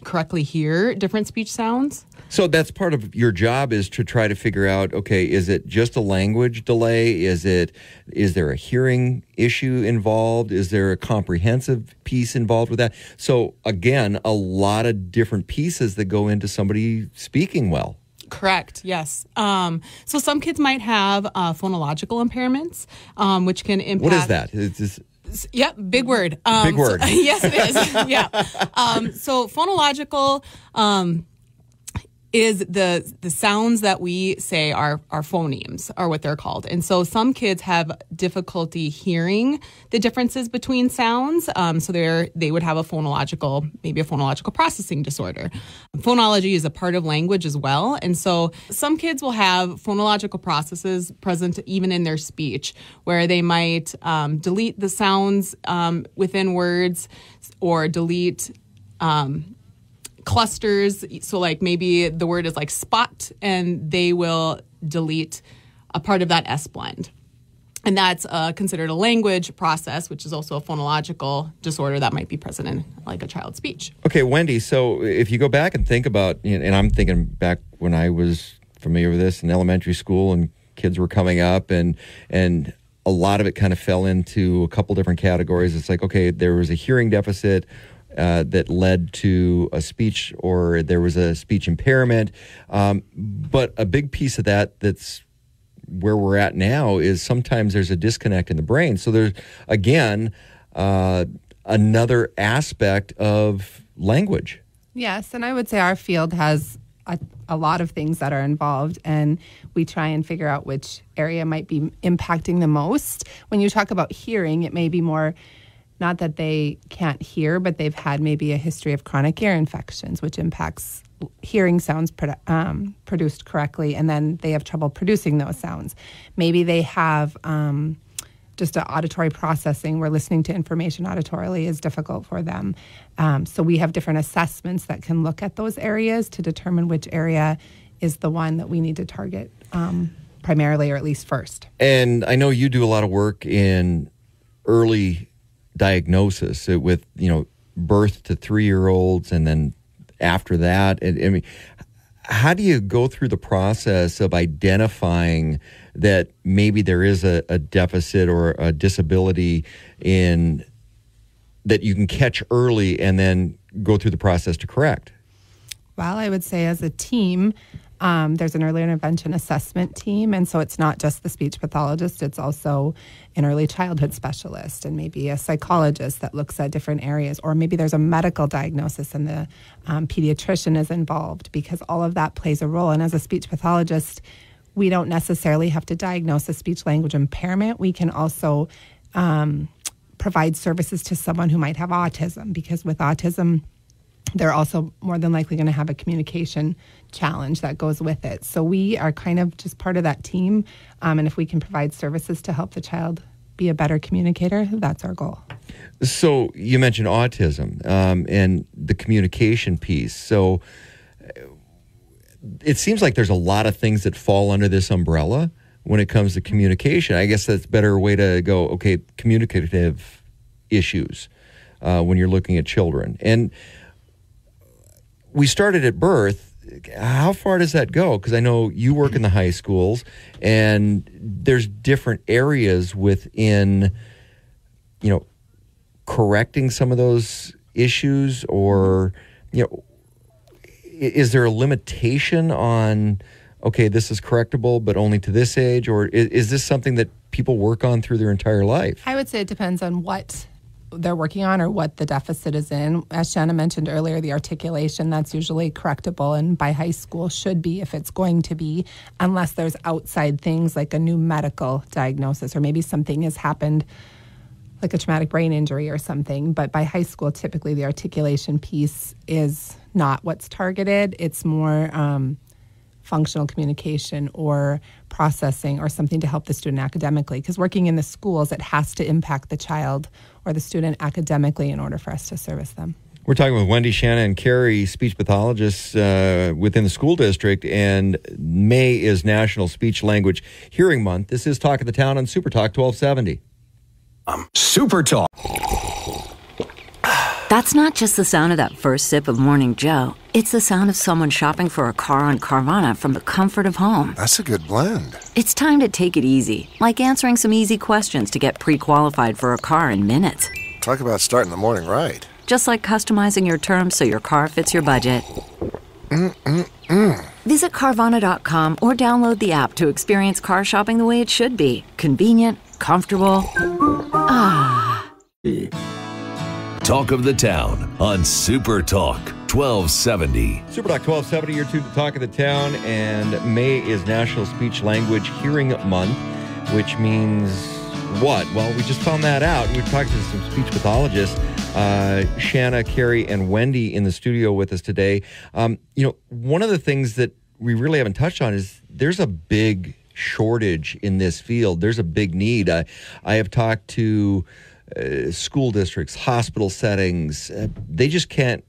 correctly hear different speech sounds. So that's part of your job, is to try to figure out, okay, is it just a language delay? Is there a hearing issue involved? Is there a comprehensive piece involved with that? So again, a lot of different pieces that go into somebody speaking well. Correct. Yes. So some kids might have phonological impairments, which can impact. What is that? Yep, big word. Big word. So, yes, it is. Yeah. So phonological is the sounds that we say are phonemes, are what they're called. And so some kids have difficulty hearing the differences between sounds. So they would have maybe a phonological processing disorder. Phonology is a part of language as well. And so some kids will have phonological processes present even in their speech, where they might delete the sounds within words, or delete clusters. So like maybe the word is like spot, and they will delete a part of that S blend. And that's considered a language process, which is also a phonological disorder that might be present in like a child's speech. Okay, Wendy, so if you go back and think about, and I'm thinking back when I was familiar with this in elementary school and kids were coming up, and a lot of it kind of fell into a couple different categories. It's like, okay, there was a hearing deficit that led to a speech, or there was a speech impairment. But a big piece of that's where we're at now is sometimes there's a disconnect in the brain. So there's, again, another aspect of language. Yes, and I would say our field has a lot of things that are involved, and we try and figure out which area might be impacting the most. When you talk about hearing, it may be more not that they can't hear, but they've had maybe a history of chronic ear infections, which impacts hearing sounds produced correctly, and then they have trouble producing those sounds. Maybe they have just an auditory processing where listening to information auditorily is difficult for them. So we have different assessments that can look at those areas to determine which area is the one that we need to target primarily, or at least first. And I know you do a lot of work in early diagnosis with, birth to 3-year-olds, and then after that. I mean, how do you go through the process of identifying that maybe there is a deficit or a disability in that you can catch early and then go through the process to correct? Well, I would say as a team, there's an early intervention assessment team, and so it's not just the speech pathologist, it's also an early childhood specialist and maybe a psychologist that looks at different areas, or maybe there's a medical diagnosis and the pediatrician is involved, because all of that plays a role. And as a speech pathologist, we don't necessarily have to diagnose a speech-language impairment. We can also provide services to someone who might have autism, because with autism, they're also more than likely going to have a communication challenge that goes with it. So we are kind of just part of that team. And if we can provide services to help the child be a better communicator, that's our goal. So you mentioned autism and the communication piece. So it seems like there's a lot of things that fall under this umbrella when it comes to communication. I guess that's a better way to go, okay, communicative issues when you're looking at children. And we started at birth. How far does that go? Because I know you work in the high schools, and there's different areas within, correcting some of those issues, or, is there a limitation on, okay, this is correctable, but only to this age? Or is this something that people work on through their entire life? I would say it depends on what they're working on or what the deficit is in. As Shanna mentioned earlier, the articulation, that's usually correctable, and by high school should be, if it's going to be, unless there's outside things like a new medical diagnosis, or maybe something has happened like a traumatic brain injury or something. But by high school, typically the articulation piece is not what's targeted. It's more functional communication or processing, or something to help the student academically. Because working in the schools, it has to impact the child or the student academically in order for us to service them. We're talking with Wendy, Shanna, and Carrie, speech pathologists within the school district, and May is National Speech Language Hearing Month. This is Talk of the Town on Super Talk 1270. Super Talk. That's not just the sound of that first sip of Morning Joe. It's the sound of someone shopping for a car on Carvana from the comfort of home. That's a good blend. It's time to take it easy, like answering some easy questions to get pre-qualified for a car in minutes. Talk about starting the morning right. Just like customizing your terms so your car fits your budget. Visit Carvana.com or download the app to experience car shopping the way it should be. Convenient, comfortable. Talk of the Town on Super Talk 1270. Super Talk 1270, you're tuned to Talk of the Town, and May is National Speech Language Hearing Month, which means what? Well, we just found that out. We've talked to some speech pathologists, Shanna, Carrie, and Wendy in the studio with us today. One of the things that we really haven't touched on is there's a big shortage in this field. There's a big need. I have talked to school districts, hospital settings. They just can't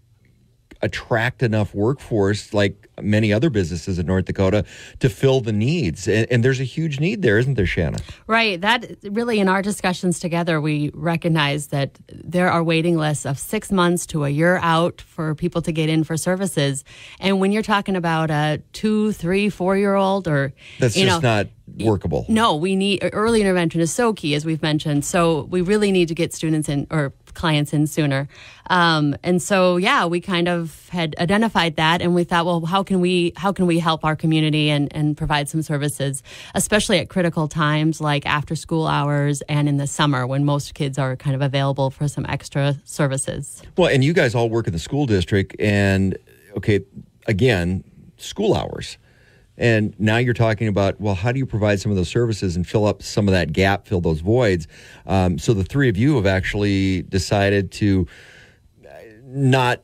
attract enough workforce like many other businesses in North Dakota to fill the needs. And there's a huge need there, isn't there, Shanna? Right. That really, in our discussions together, we recognize that there are waiting lists of 6 months to a year out for people to get in for services. And when you're talking about a 2, 3, 4-year-old or... That's just not workable. No, we need early intervention is so key, as we've mentioned. So we really need to get students in or clients in sooner. And so, we kind of had identified that, and we thought, well, how can we help our community and provide some services, especially at critical times like after school hours and in the summer when most kids are kind of available for some extra services. Well, and you guys all work in the school district, and again, school hours. And now you're talking about, well, how do you provide some of those services and fill up some of that gap, fill those voids? So the three of you have actually decided to not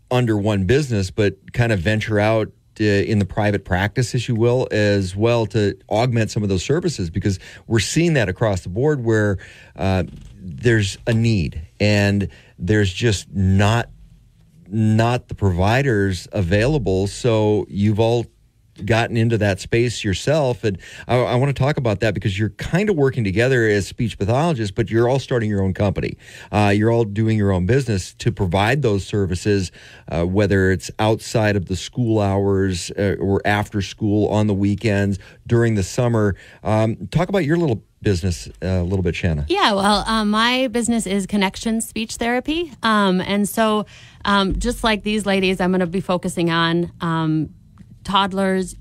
under one business, but kind of venture out in the private practice, as you will, as well to augment some of those services, because we're seeing that across the board where there's a need and there's just not the providers available. So you've all gotten into that space yourself, and I want to talk about that because you're kind of working together as speech pathologists, but you're all starting your own company. You're all doing your own business to provide those services, whether it's outside of the school hours or after school, on the weekends, during the summer. Talk about your little business a little bit, Shanna. Yeah, well, my business is Connection Speech Therapy. And so just like these ladies, I'm going to be focusing on toddlers,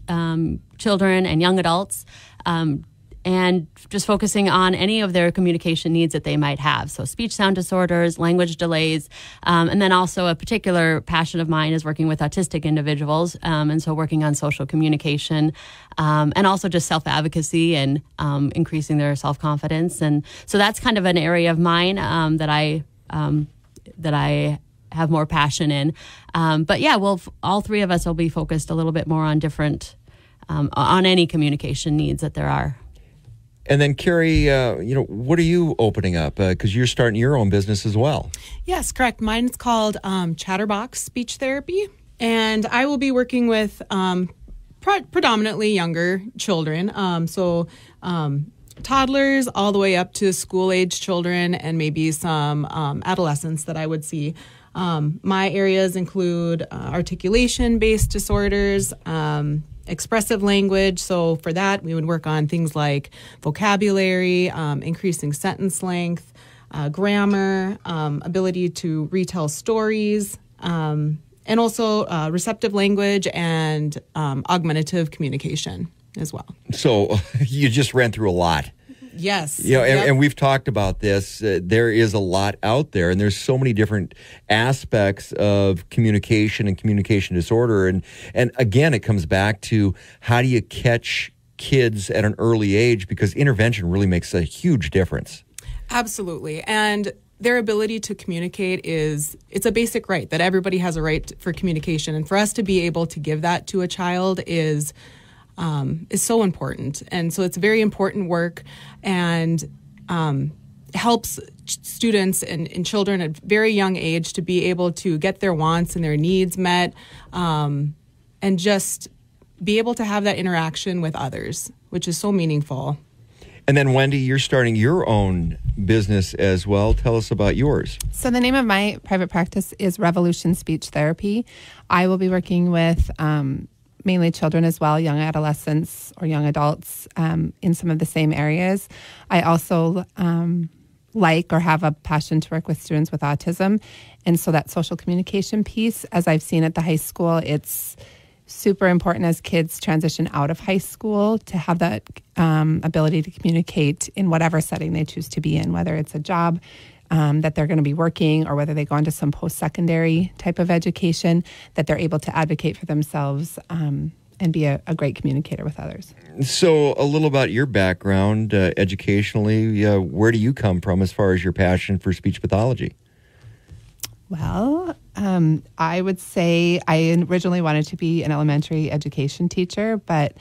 children, and young adults, and just focusing on any of their communication needs that they might have. So speech sound disorders, language delays, and then also a particular passion of mine is working with autistic individuals, and so working on social communication, and also just self-advocacy and increasing their self-confidence. And so that's kind of an area of mine that I have more passion in. But all three of us will be focused a little bit more on different, on any communication needs that there are. And then, Carrie, what are you opening up? Because you're starting your own business as well. Yes, correct. Mine's called Chatterbox Speech Therapy. And I will be working with predominantly younger children. Toddlers all the way up to school-age children and maybe some adolescents that I would see. My areas include articulation-based disorders, expressive language. So for that, we would work on things like vocabulary, increasing sentence length, grammar, ability to retell stories, and also receptive language and augmentative communication as well. So you just ran through a lot. Yes. And we've talked about this. There is a lot out there, and there's so many different aspects of communication and communication disorder. And again, it comes back to how do you catch kids at an early age, because intervention really makes a huge difference. Absolutely. And their ability to communicate it's a basic right that everybody has a right for communication. And for us to be able to give that to a child is so important. And so it's very important work and helps students and children at very young age to be able to get their wants and their needs met, and just be able to have that interaction with others, which is so meaningful. And then, Wendy, you're starting your own business as well. Tell us about yours. So the name of my private practice is Revolution Speech Therapy. I will be working with mainly children as well, young adolescents or young adults in some of the same areas. I also like or have a passion to work with students with autism. And so that social communication piece, as I've seen at the high school, it's super important as kids transition out of high school to have that ability to communicate in whatever setting they choose to be in, whether it's a job that they're going to be working or whether they go into some post-secondary type of education, that they're able to advocate for themselves and be a great communicator with others. So a little about your background educationally. Where do you come from as far as your passion for speech pathology? Well, I would say I originally wanted to be an elementary education teacher, but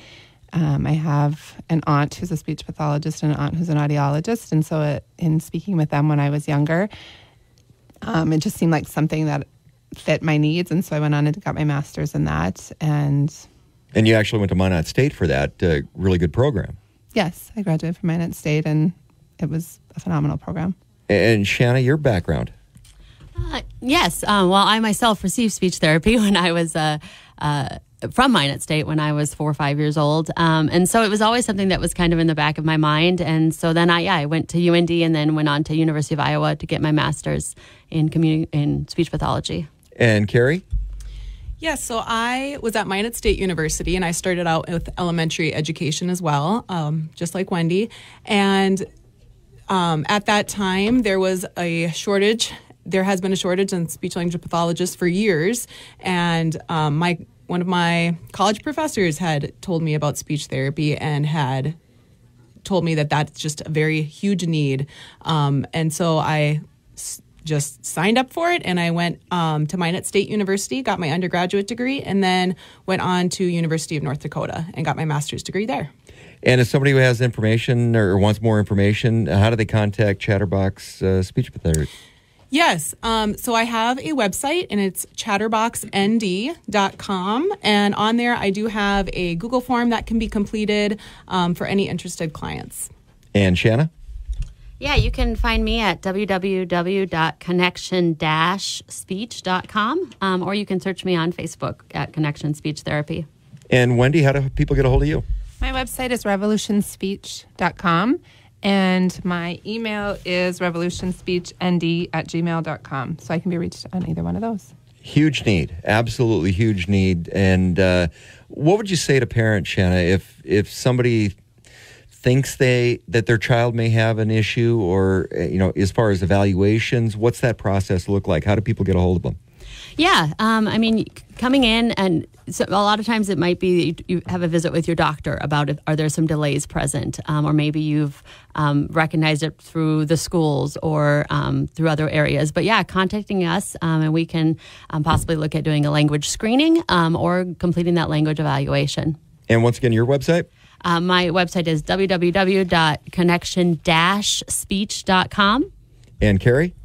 I have an aunt who's a speech pathologist and an aunt who's an audiologist. And so in speaking with them when I was younger, it just seemed like something that fit my needs. And so I went on and got my master's in that. And you actually went to Minot State for that really good program. Yes, I graduated from Minot State, and it was a phenomenal program. And Shanna, your background? Yes. Well, I myself received speech therapy when I was from Minot State when I was 4 or 5 years old. And so it was always something that was kind of in the back of my mind. And so then I went to UND and then went on to University of Iowa to get my master's in speech pathology. And Carrie? Yes, so I was at Minot State University, and I started out with elementary education as well, just like Wendy. And at that time, there was a shortage. There has been a shortage in speech-language pathologists for years. And one of my college professors had told me about speech therapy and had told me that that's just a very huge need. And so I just signed up for it, and I went to Minot State University, got my undergraduate degree, and then went on to University of North Dakota and got my master's degree there. And if somebody who has information or wants more information, how do they contact Chatterbox Speech Pathology? Yes. So I have a website, and it's chatterboxnd.com. And on there, I do have a Google form that can be completed for any interested clients. And Shanna? Yeah, you can find me at www.connection-speech.com, or you can search me on Facebook at Connection Speech Therapy. And Wendy, how do people get a hold of you? My website is revolutionspeech.com, and my email is revolutionspeechnd@gmail.com. So I can be reached on either one of those. Huge need, absolutely huge need. And what would you say to parents, Shanna, if somebody thinks that their child may have an issue, or as far as evaluations, what's that process look like? How do people get a hold of them? Yeah, I mean, coming in, and so a lot of times it might be you have a visit with your doctor about are there some delays present, or maybe you've recognized it through the schools or through other areas. But yeah, contacting us, and we can possibly look at doing a language screening or completing that language evaluation. And once again, your website? My website is www.connection-speech.com. And Carrie?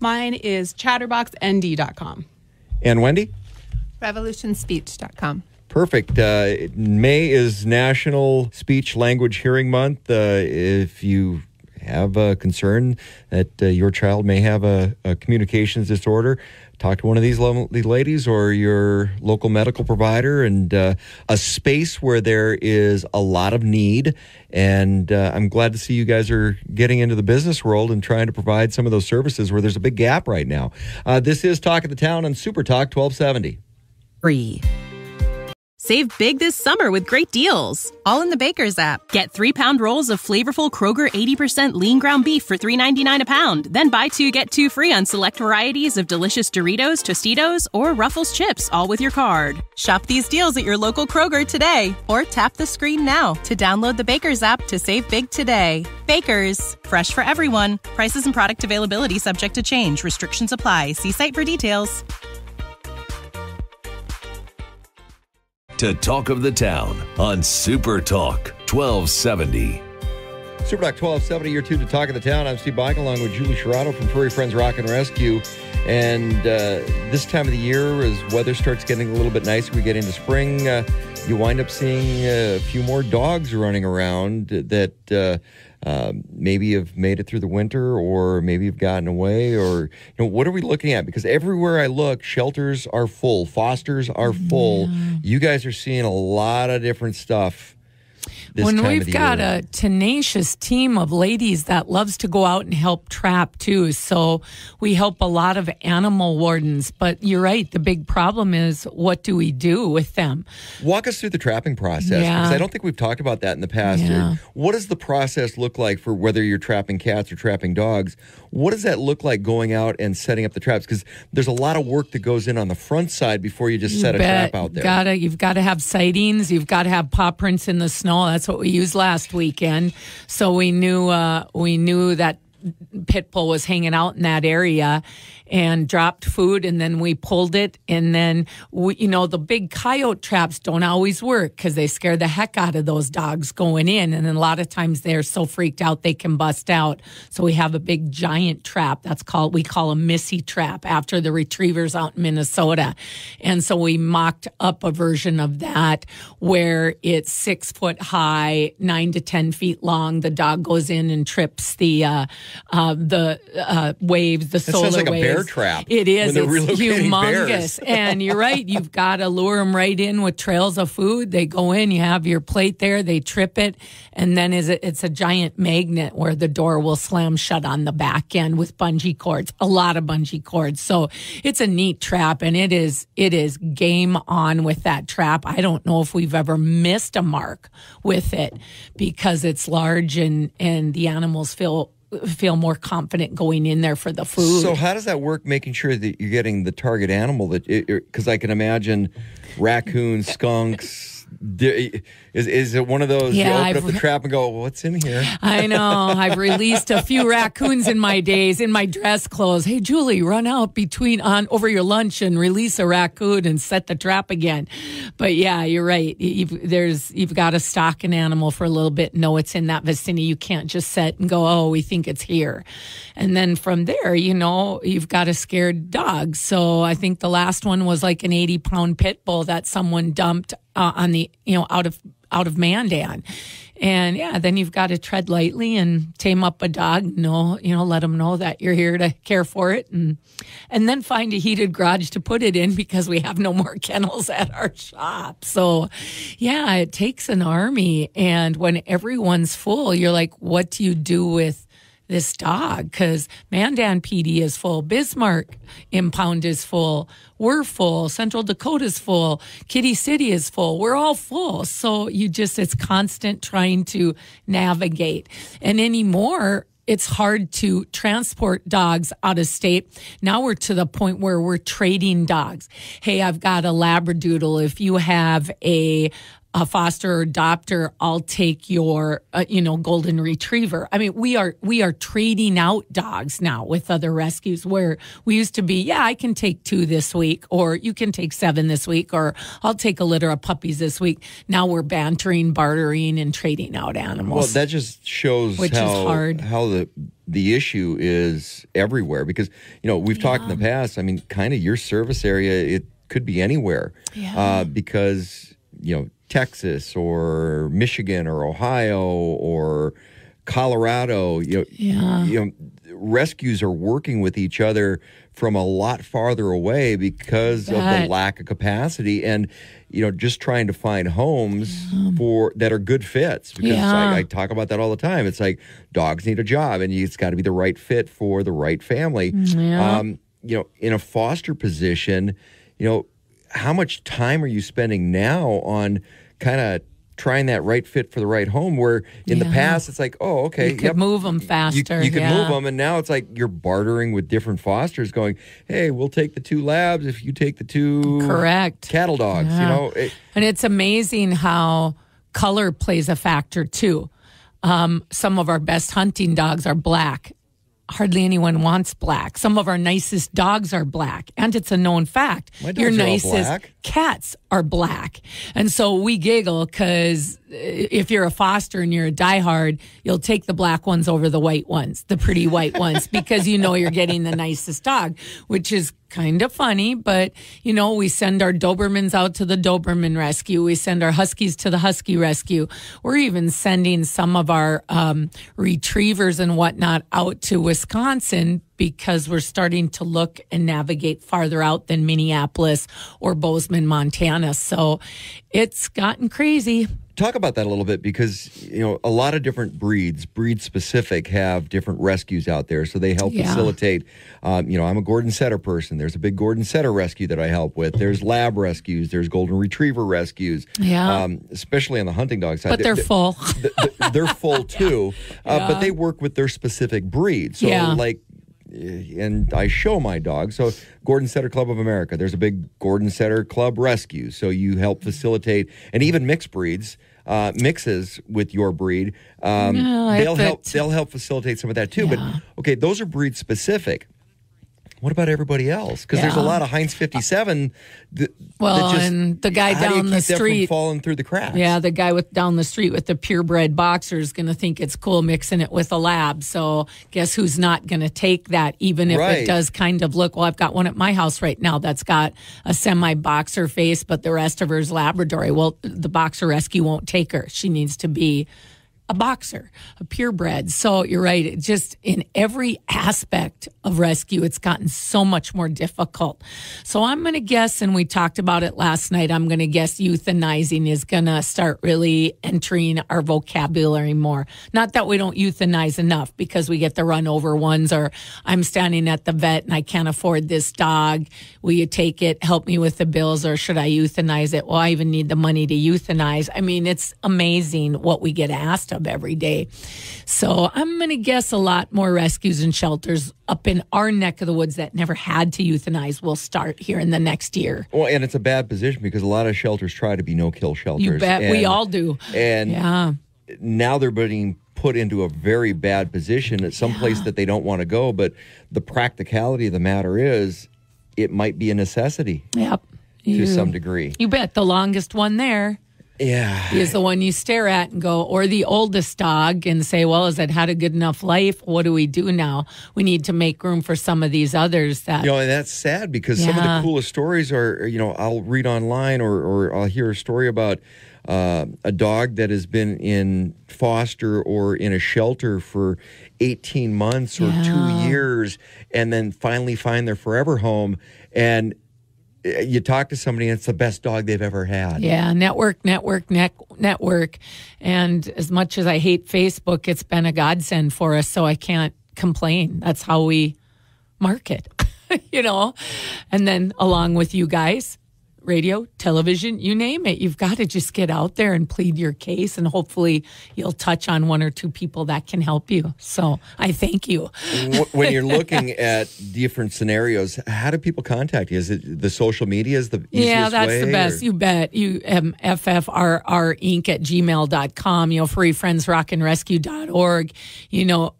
Mine is chatterboxnd.com. And Wendy? revolutionspeech.com. Perfect. May is National Speech Language Hearing Month. If you have a concern that your child may have a communications disorder, talk to one of these ladies or your local medical provider, and a space where there is a lot of need. And I'm glad to see you guys are getting into the business world and trying to provide some of those services where there's a big gap right now. This is Talk of the Town on Super Talk 1270. Free. Save big this summer with great deals, all in the Baker's app. Get 3-pound rolls of flavorful Kroger 80% lean ground beef for $3.99 a pound. Then buy 2, get 2 free on select varieties of delicious Doritos, Tostitos, or Ruffles chips, all with your card. Shop these deals at your local Kroger today, or tap the screen now to download the Baker's app to save big today. Baker's, fresh for everyone. Prices and product availability subject to change. Restrictions apply. See site for details. To Talk of the Town on Super Talk 1270. Super Talk 1270, year 2 to Talk of the Town. I'm Steve Bike along with Julie Sherrato from Furry Friends Rock and Rescue. And this time of the year, as weather starts getting a little bit nicer, we get into spring, you wind up seeing a few more dogs running around that maybe have made it through the winter, or maybe have gotten away, or what are we looking at? Because everywhere I look, shelters are full, fosters are full. You guys are seeing a lot of different stuff. When we've got a tenacious team of ladies that loves to go out and help trap too. So we help a lot of animal wardens. But you're right. The big problem is, what do we do with them? Walk us through the trapping process, because I don't think we've talked about that in the past. Yeah. What does the process look like for whether you're trapping cats or trapping dogs? What does that look like going out and setting up the traps? Because there's a lot of work that goes in on the front side before you just set a trap out there. You've got to have sightings. You've got to have paw prints in the snow. That's what we used last weekend. So we knew that pit bull was hanging out in that area and dropped food, and then we pulled it. And then, the big coyote traps don't always work because they scare the heck out of those dogs going in. And then a lot of times they're so freaked out they can bust out. So we have a big giant trap. We call a Missy trap after the retrievers out in Minnesota. And so we mocked up a version of that where it's 6 foot high, 9 to 10 feet long. The dog goes in and trips the waves, the solar waves. Sounds like a bear trap. It is. It's humongous. Bears. And you're right. You've got to lure them right in with trails of food. They go in. You have your plate there. They trip it. And then it's a giant magnet where the door will slam shut on the back end with bungee cords, a lot of bungee cords. So it's a neat trap, and it is game on with that trap. I don't know if we've ever missed a mark with it because it's large and the animals feel more confident going in there for the food. So how does that work, making sure that you're getting the target animal? Because I can imagine raccoons, skunks. Is it one of those you open up the trap and go, what's in here? I know. I've released a few raccoons in my days in my dress clothes. Hey, Julie, run out over your lunch and release a raccoon and set the trap again. But yeah, you're right. You've got to stock an animal for a little bit, know it's in that vicinity. You can't just set and go, oh, we think it's here. And then from there, you've got a scared dog. So I think the last one was like an 80-pound pit bull that someone dumped on the, out of Mandan. And yeah, then you've got to tread lightly and tame up a dog, let them know that you're here to care for it. And then find a heated garage to put it in because we have no more kennels at our shop. So yeah, it takes an army. And when everyone's full, you're like, what do you do with this dog? Because Mandan PD is full, Bismarck Impound is full, we're full, Central Dakota's full, Kitty City is full, we're all full. So it's constant trying to navigate. And anymore, it's hard to transport dogs out of state. Now we're to the point where we're trading dogs. Hey, I've got a Labradoodle. If you have a foster or adopter, I'll take your, golden retriever. I mean, we are trading out dogs now with other rescues where we used to be, I can take 2 this week, or you can take 7 this week, or I'll take a litter of puppies this week. Now we're bantering, bartering, and trading out animals. Well, that just shows how the issue is everywhere, because, we've talked in the past, I mean, kind of your service area, it could be anywhere because, Texas or Michigan or Ohio or Colorado, rescues are working with each other from a lot farther away because of the lack of capacity, and just trying to find homes that are good fits, because I talk about that all the time. It's like dogs need a job, and it's got to be the right fit for the right family. In a foster position, how much time are you spending now on kind of trying that right fit for the right home, where in the past it's like, oh, okay. You could move them faster. You could move them, and now it's like you're bartering with different fosters going, hey, we'll take the 2 labs if you take the 2 cattle dogs. And it's amazing how color plays a factor too. Some of our best hunting dogs are black. Hardly anyone wants black. Some of our nicest dogs are black. And it's a known fact. Your nicest cats are black. And so we giggle because if you're a foster and you're a diehard, you'll take the black ones over the white ones, the pretty white ones, because you know you're getting the nicest dog, which is kind of funny. But, you know, we send our Dobermans out to the Doberman rescue. We send our Huskies to the Husky rescue. We're even sending some of our retrievers and whatnot out to Wisconsin because we're starting to look and navigate farther out than Minneapolis or Bozeman, Montana. So it's gotten crazy. Talk about that a little bit because, you know, a lot of different breed specific, have different rescues out there. So they help facilitate, you know, I'm a Gordon Setter person. There's a big Gordon Setter rescue that I help with. There's lab rescues. There's golden retriever rescues. Yeah. Especially on the hunting dog side. But they're full. They're full too. But they work with their specific breed. So like, and I show my dog. So Gordon Setter Club of America, there's a big Gordon Setter Club rescue. So you help facilitate, and even mixed breeds, mixes with your breed. They'll help facilitate some of that too. But okay, those are breed specific. What about everybody else? Because there's a lot of Heinz 57. And the guy down the street falling through the cracks. Yeah, the guy down the street with the purebred boxer is going to think it's cool mixing it with a lab. So guess who's not going to take that, even if it does kind of look. Well, I've got one at my house right now that's got a semi-boxer face, but the rest of her is Labrador. Well, the boxer rescue won't take her. She needs to be a boxer, a purebred. So you're right. It just in every aspect of rescue, it's gotten so much more difficult. So I'm going to guess, and we talked about it last night, I'm going to guess euthanizing is going to start really entering our vocabulary more. Not that we don't euthanize enough because we get the run over ones, or I'm standing at the vet and I can't afford this dog. Will you take it? Help me with the bills, or should I euthanize it? Well, I even need the money to euthanize. I mean, it's amazing what we get asked of every day. So I'm going to guess a lot more rescues and shelters up in our neck of the woods that never had to euthanize will start here in the next year. Well, and it's a bad position because a lot of shelters try to be no-kill shelters. You bet. We all do. And now they're being put into a very bad position at some place that they don't want to go. But the practicality of the matter is it might be a necessity. Yep. To some degree. You bet. The longest one there. Yeah. Is the one you stare at and go, or the oldest dog and say, well, has it had a good enough life? What do we do now? We need to make room for some of these others that. You know, and that's sad because some of the coolest stories are, you know, I'll read online or I'll hear a story about a dog that has been in foster or in a shelter for 18 months or 2 years and then finally find their forever home. And you talk to somebody and it's the best dog they've ever had. Yeah, network. And as much as I hate Facebook, it's been a godsend for us, so I can't complain. That's how we market, you know. And then along with you guys, radio, television, you name it. You've got to just get out there and plead your case, and hopefully you'll touch on one or two people that can help you. So I thank you. When you're looking at different scenarios, how do people contact you? Is it the social media is the easiest way? Yeah, that's the best. You bet. You ffrrinc@gmail.com, you know, freefriendsrockandrescue.org, you know,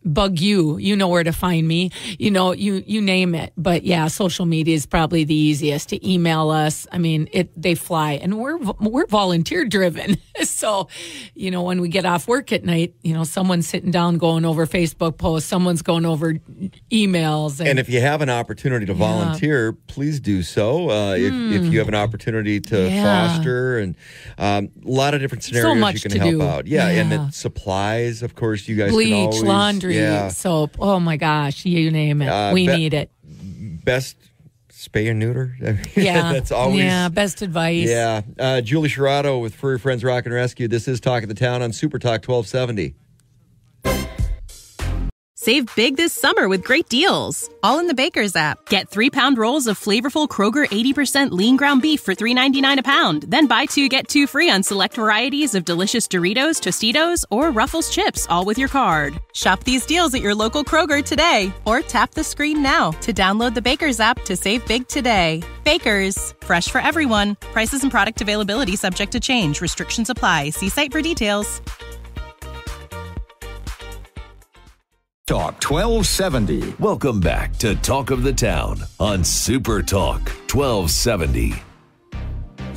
bug you know where to find me, you know, you name it. But yeah, social media is probably the easiest. To email us, I mean, they fly, and we're volunteer driven. So, you know, when we get off work at night, you know, someone's sitting down going over Facebook posts, someone's going over emails, and if you have an opportunity to volunteer, please do so. If you have an opportunity to foster, and a lot of different scenarios you can help out. And then supplies, of course, you guys bleach, can always, laundry, soap. Oh my gosh, you name it. We need it. Best spay and neuter. That's always best advice. Julie Sherrato with Furry Friends Rock and Rescue. This is Talk of the Town on Super Talk 1270. Save big this summer with great deals. All in the Baker's app. Get 3-pound rolls of flavorful Kroger 80% lean ground beef for $3.99 a pound. Then buy 2, get 2 free on select varieties of delicious Doritos, Tostitos, or Ruffles chips, all with your card. Shop these deals at your local Kroger today, or tap the screen now to download the Baker's app to save big today. Baker's, fresh for everyone. Prices and product availability subject to change. Restrictions apply. See site for details. Talk 1270. Welcome back to Talk of the Town on Super Talk 1270.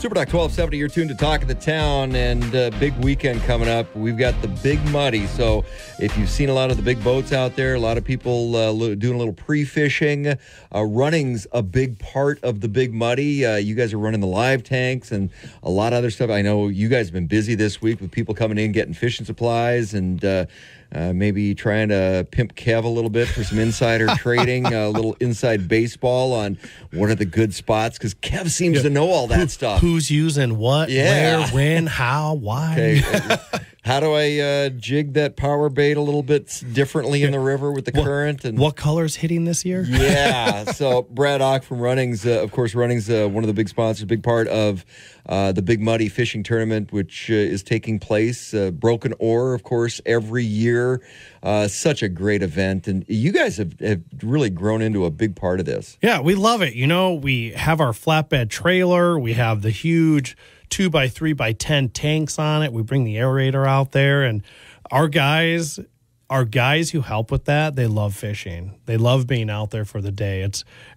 Super Talk 1270, you're tuned to Talk of the Town, and big weekend coming up. We've got the Big Muddy. So if you've seen a lot of the big boats out there, a lot of people doing a little pre-fishing. Running's a big part of the Big Muddy. You guys are running the live tanks and a lot of other stuff. I know you guys have been busy this week with people coming in, getting fishing supplies, and maybe trying to pimp Kev a little bit for some insider trading, a little inside baseball on what are the good spots, because Kev seems to know all that stuff. Who's using what, where, when, how, why. Okay. How do I jig that power bait a little bit differently in the river with the current? And what color's hitting this year? Yeah. So Brad Ock from Running's, of course, Running's one of the big sponsors, big part of the Big Muddy Fishing Tournament, which is taking place. Broken Oar, of course, every year. Such a great event. And you guys have really grown into a big part of this. Yeah, we love it. You know, we have our flatbed trailer. We have the huge 2x3x10 tanks on it. We bring the aerator out there, and our guys who help with that, they love fishing. They love being out there for the day.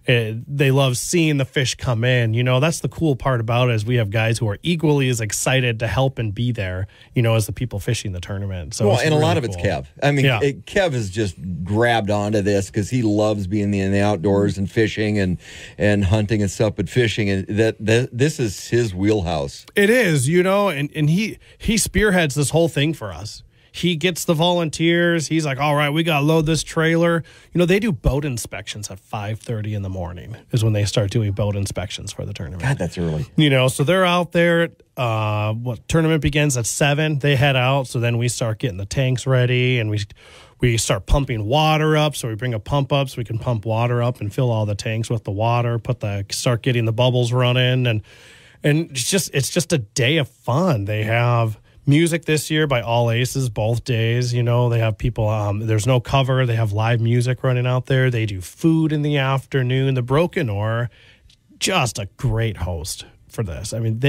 They love seeing the fish come in. You know, that's the cool part about it, is we have guys who are equally as excited to help and be there, you know, as the people fishing the tournament. So, well, and really a lot of it's Kev. I mean, Kev has just grabbed onto this because he loves being in the outdoors and fishing and hunting and stuff. But fishing, and this is his wheelhouse. It is, you know, and he spearheads this whole thing for us. He gets the volunteers. He's like, all right, we got to load this trailer. You know, they do boat inspections at 5:30 in the morning is when they start doing boat inspections for the tournament. God, that's early. You know, so they're out there. Tournament begins at 7. They head out. So then we start getting the tanks ready, and we start pumping water up. So we bring a pump up so we can pump water up and fill all the tanks with the water, start getting the bubbles running. And it's just a day of fun. They have music this year by All Aces both days. You know, they have people, there's no cover. They have live music running out there. They do food in the afternoon. The Broken Oar, just a great host for this. I mean,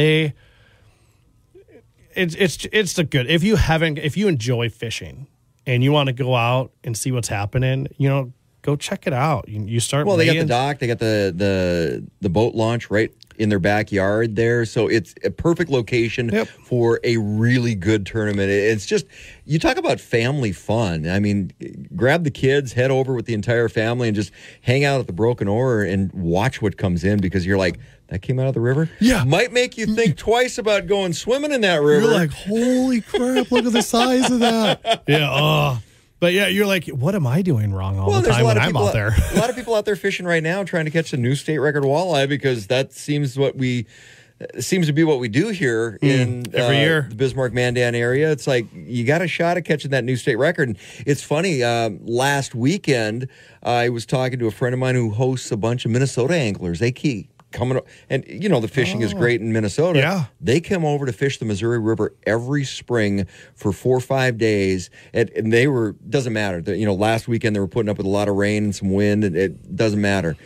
it's a good, if you enjoy fishing and you want to go out and see what's happening, you know, go check it out. You start. Well, they got the dock, they got the boat launch right in their backyard there, so it's a perfect location for a really good tournament. It's just, you talk about family fun. I mean, grab the kids, head over with the entire family, and just hang out at the Broken Oar and watch what comes in, because you're like, that came out of the river? Yeah. Might make you think twice about going swimming in that river. You're like, holy crap, look at the size of that. Yeah, but yeah, you're like, what am I doing wrong all the time when I'm out there? A lot of people out there fishing right now trying to catch the new state record walleye, because that seems to be what we do here in every year. The Bismarck Mandan area. It's like you got a shot at catching that new state record. And it's funny, last weekend I was talking to a friend of mine who hosts a bunch of Minnesota anglers. They keep coming, and you know the fishing is great in Minnesota. Yeah, they come over to fish the Missouri River every spring for 4 or 5 days, and they were, doesn't matter. You know, last weekend they were putting up with a lot of rain and some wind, and it doesn't matter.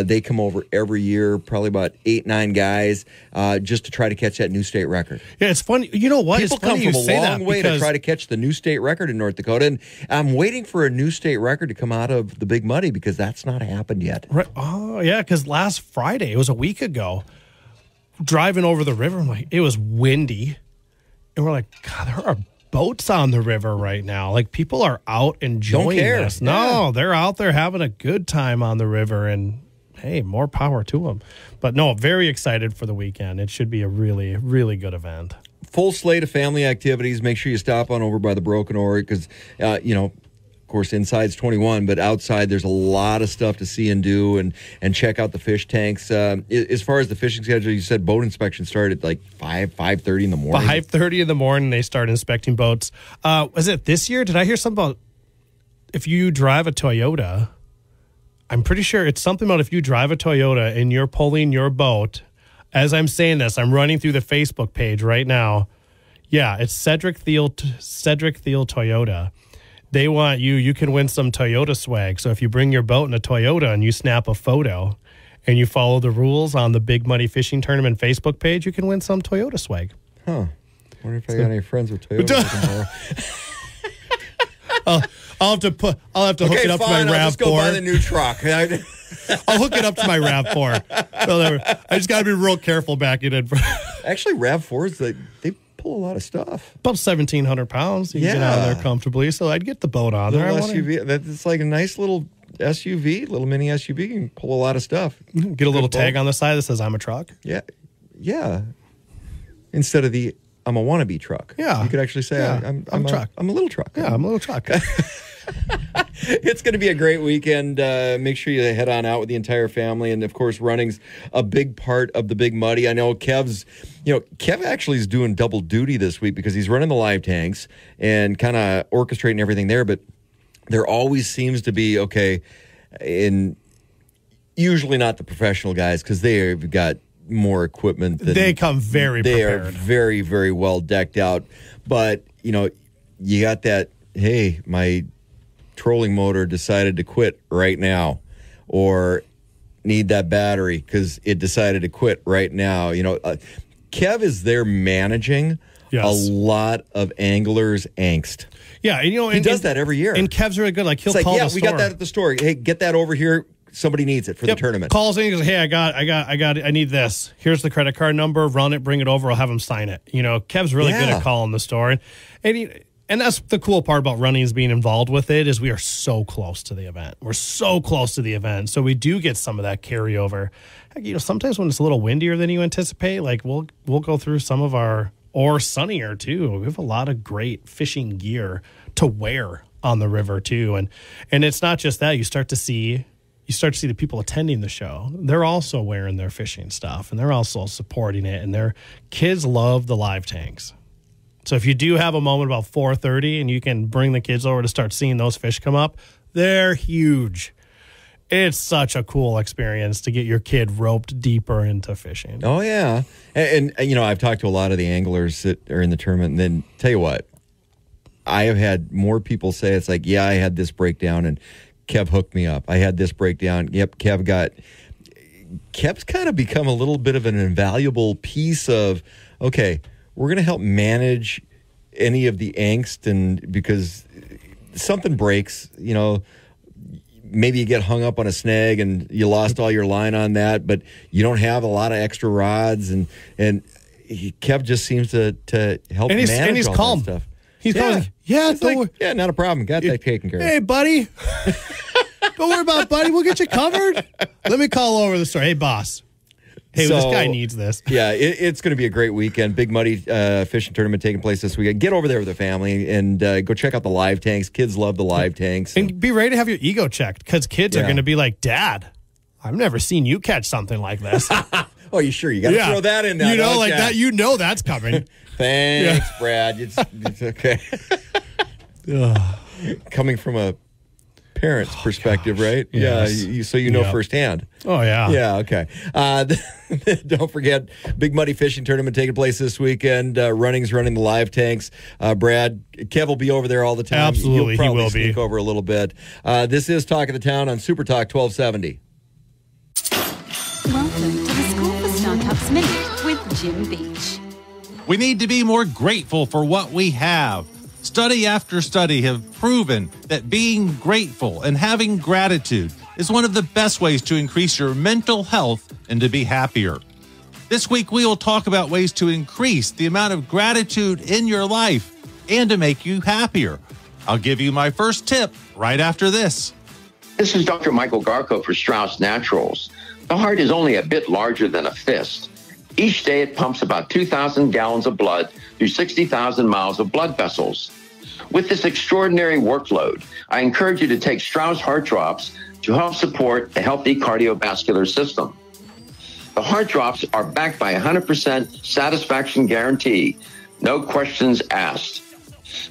They come over every year, probably about 8-9 guys, just to try to catch that new state record. Yeah, it's funny. You know what? People come from a long way to try to catch the new state record in North Dakota, and I'm waiting for a new state record to come out of the Big Muddy, because that's not happened yet. Right. Oh, yeah, because last Friday, it was a week ago, driving over the river, I'm like, it was windy, and we're like, God, there are boats on the river right now. Like, people are out enjoying this. No, they're out there having a good time on the river, and hey, more power to them. But no, very excited for the weekend. It should be a really, really good event. Full slate of family activities. Make sure you stop on over by the Broken Oar, because, you know, of course, inside's 21, but outside there's a lot of stuff to see and do, and check out the fish tanks. As far as the fishing schedule, you said boat inspection started at like 5:30 in the morning. 5:30 in the morning, they start inspecting boats. Was it this year? Did I hear something about if you drive a Toyota? I'm pretty sure it's something about if you drive a Toyota and you're pulling your boat. As I'm saying this, I'm running through the Facebook page right now. Yeah, it's Cedric Thiel Toyota. They want you can win some Toyota swag. So if you bring your boat in a Toyota and you snap a photo and you follow the rules on the Big Muddy Fishing Tournament Facebook page, you can win some Toyota swag. Huh. I wonder if I got any friends with Toyota. I'll have to hook it up to my RAV4. I'll just go buy the new truck. I'll hook it up to my RAV4. So I just got to be real careful backing in. Actually, RAV4s, they pull a lot of stuff. About 1,700 pounds. You can get out of there comfortably. So I'd get the boat on there. SUV. It's like a nice little SUV, little mini SUV. You can pull a lot of stuff. Get a little tag on the side that says I'm a truck. Yeah. Instead of the I'm a wannabe truck. Yeah. You could actually say I'm a truck. I'm a little truck. Yeah, I'm a little truck. It's going to be a great weekend. Make sure you head on out with the entire family. And, of course, running's a big part of the Big Muddy. I know Kev actually is doing double duty this week because he's running the live tanks and kind of orchestrating everything there. But there always seems to be, usually not the professional guys because they've got more equipment than they come very prepared. They are very, very well decked out. But, you got that, hey, my trolling motor decided to quit right now, or need that battery because it decided to quit right now. Kev is there managing a lot of anglers' angst. Yeah, and he does that every year. And Kev's really good. Like he'll call the store. We got that at the store. Hey, get that over here. Somebody needs it for the tournament. Calls in and goes, hey, I need this. Here's the credit card number. Run it, bring it over. I'll have him sign it. Kev's really good at calling the store. And that's the cool part about running is being involved with it is we are so close to the event. We're so close to the event. So we do get some of that carryover. Sometimes when it's a little windier than you anticipate, like we'll go through some of or sunnier too. We have a lot of great fishing gear to wear on the river too. And it's not just that. You start to see the people attending the show. They're also wearing their fishing stuff, and they're also supporting it, and their kids love the live tanks. So if you do have a moment about 4:30 and you can bring the kids over to start seeing those fish come up, they're huge. It's such a cool experience to get your kid roped deeper into fishing. Oh, yeah. And I've talked to a lot of the anglers that are in the tournament, and then tell you what, I have had more people say it's like, yeah, I had this breakdown, and Kev hooked me up. I had this breakdown. Yep, Kev's kind of become a little bit of an invaluable piece of, okay, we're going to help manage any of the angst, and because something breaks, maybe you get hung up on a snag and you lost all your line on that, but you don't have a lot of extra rods, and Kev just seems to help manage and he's all calm. that stuff. He's calm. Yeah, not a problem. Got that taken care of. Hey, buddy. Don't worry about it, buddy. We'll get you covered. Let me call over the store. Hey, boss. Hey, this guy needs this. Yeah, it's going to be a great weekend. Big Muddy fishing tournament taking place this weekend. Get over there with the family and go check out the live tanks. Kids love the live tanks. And be ready to have your ego checked because kids are going to be like, Dad, I've never seen you catch something like this. Oh, you sure? You got to throw that in there. That. That's coming. Thanks, Brad. It's okay. Coming from a parent's perspective, right? Yes. Yeah, so you know firsthand. Oh, yeah. Yeah, okay. Don't forget, Big Muddy Fishing Tournament taking place this weekend. Running's running the live tanks. Brad, Kev will be over there all the time. Absolutely, He'll probably he will sneak be. over a little bit. This is Talk of the Town on Super Talk 1270. Welcome to the School for Startups Minute with Jim Beach. We need to be more grateful for what we have. Study after study have proven that being grateful and having gratitude is one of the best ways to increase your mental health and to be happier. This week, we will talk about ways to increase the amount of gratitude in your life and to make you happier. I'll give you my first tip right after this. This is Dr. Michael Garko for Strauss Naturals. The heart is only a bit larger than a fist. Each day, it pumps about 2,000 gallons of blood through 60,000 miles of blood vessels. With this extraordinary workload, I encourage you to take Strauss Heart Drops to help support a healthy cardiovascular system. The Heart Drops are backed by a 100% satisfaction guarantee, no questions asked.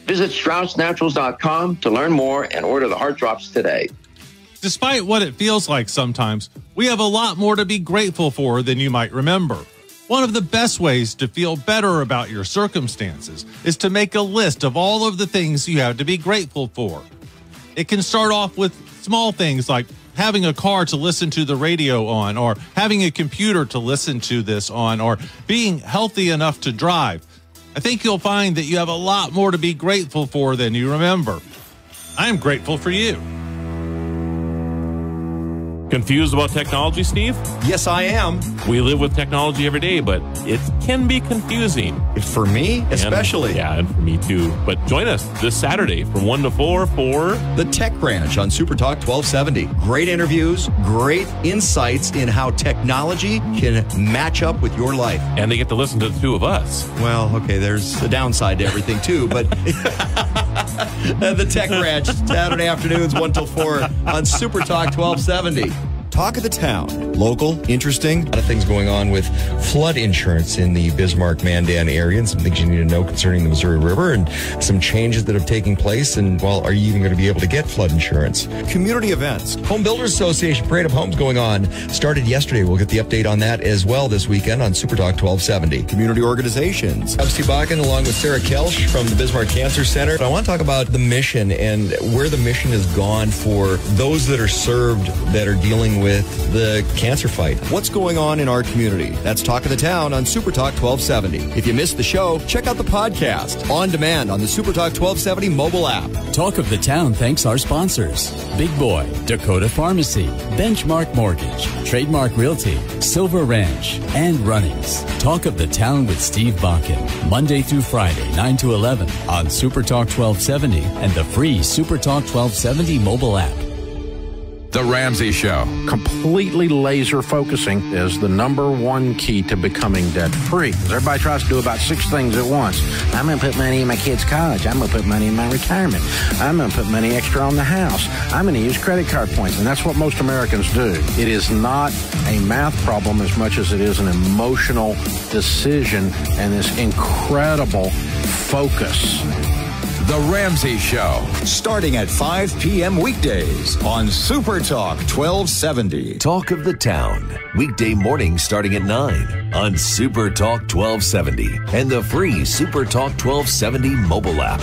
Visit StraussNaturals.com to learn more and order the Heart Drops today. Despite what it feels like sometimes, we have a lot more to be grateful for than you might remember. One of the best ways to feel better about your circumstances is to make a list of all of the things you have to be grateful for. It can start off with small things like having a car to listen to the radio on, or having a computer to listen to this on, or being healthy enough to drive. I think you'll find that you have a lot more to be grateful for than you remember. I am grateful for you. Confused about technology, Steve? Yes, I am. We live with technology every day, but it can be confusing. For me, especially. And for me too. But join us this Saturday from 1 to 4 for The Tech Ranch on Super Talk 1270. Great interviews, great insights in how technology can match up with your life. And they get to listen to the two of us. Well, okay, there's the downside to everything too, but The Tech Ranch, Saturday afternoons, 1 till 4 on Super Talk 1270. Talk of the town. Local, interesting. A lot of things going on with flood insurance in the Bismarck Mandan area, and some things you need to know concerning the Missouri River, and some changes that have taken place. And, well, are you even going to be able to get flood insurance? Community events. Home Builders Association Parade of Homes going on. Started yesterday. We'll get the update on that as well this weekend on Super Talk 1270. Community organizations. I'm Steve Bakken along with Sarah Kelsch from the Bismarck Cancer Center. I want to talk about the mission and where the mission has gone for those that are served that are dealing with the cancer fight. What's going on in our community? That's Talk of the Town on Super Talk 1270. If you missed the show, check out the podcast on demand on the Super Talk 1270 mobile app. Talk of the Town thanks our sponsors: Big Boy, Dakota Pharmacy, Benchmark Mortgage, Trademark Realty, Silver Ranch, and Runnings. Talk of the Town with Steve Bakken, Monday through Friday, 9 to 11 on Super Talk 1270 and the free Super Talk 1270 mobile app. The Ramsey Show. Completely laser focusing is the number one key to becoming debt free. Everybody tries to do about 6 things at once. I'm going to put money in my kids' college. I'm going to put money in my retirement. I'm going to put money extra on the house. I'm going to use credit card points. And that's what most Americans do. It is not a math problem as much as it is an emotional decision and this incredible focus. The Ramsey Show, starting at 5 p.m. weekdays on Super Talk 1270. Talk of the Town, weekday mornings starting at 9 on Super Talk 1270 and the free Super Talk 1270 mobile app.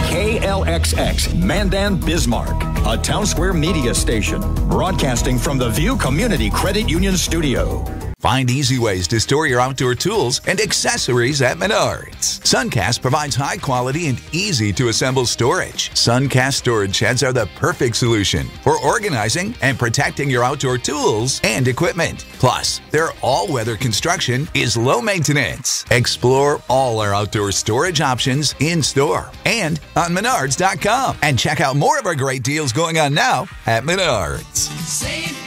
KLXX Mandan Bismarck, a Town Square media station, broadcasting from the View Community Credit Union Studio. Find easy ways to store your outdoor tools and accessories at Menards. Suncast provides high quality and easy to assemble storage. Suncast storage sheds are the perfect solution for organizing and protecting your outdoor tools and equipment. Plus, their all-weather construction is low maintenance. Explore all our outdoor storage options in store and on Menards.com. And check out more of our great deals going on now at Menards. Save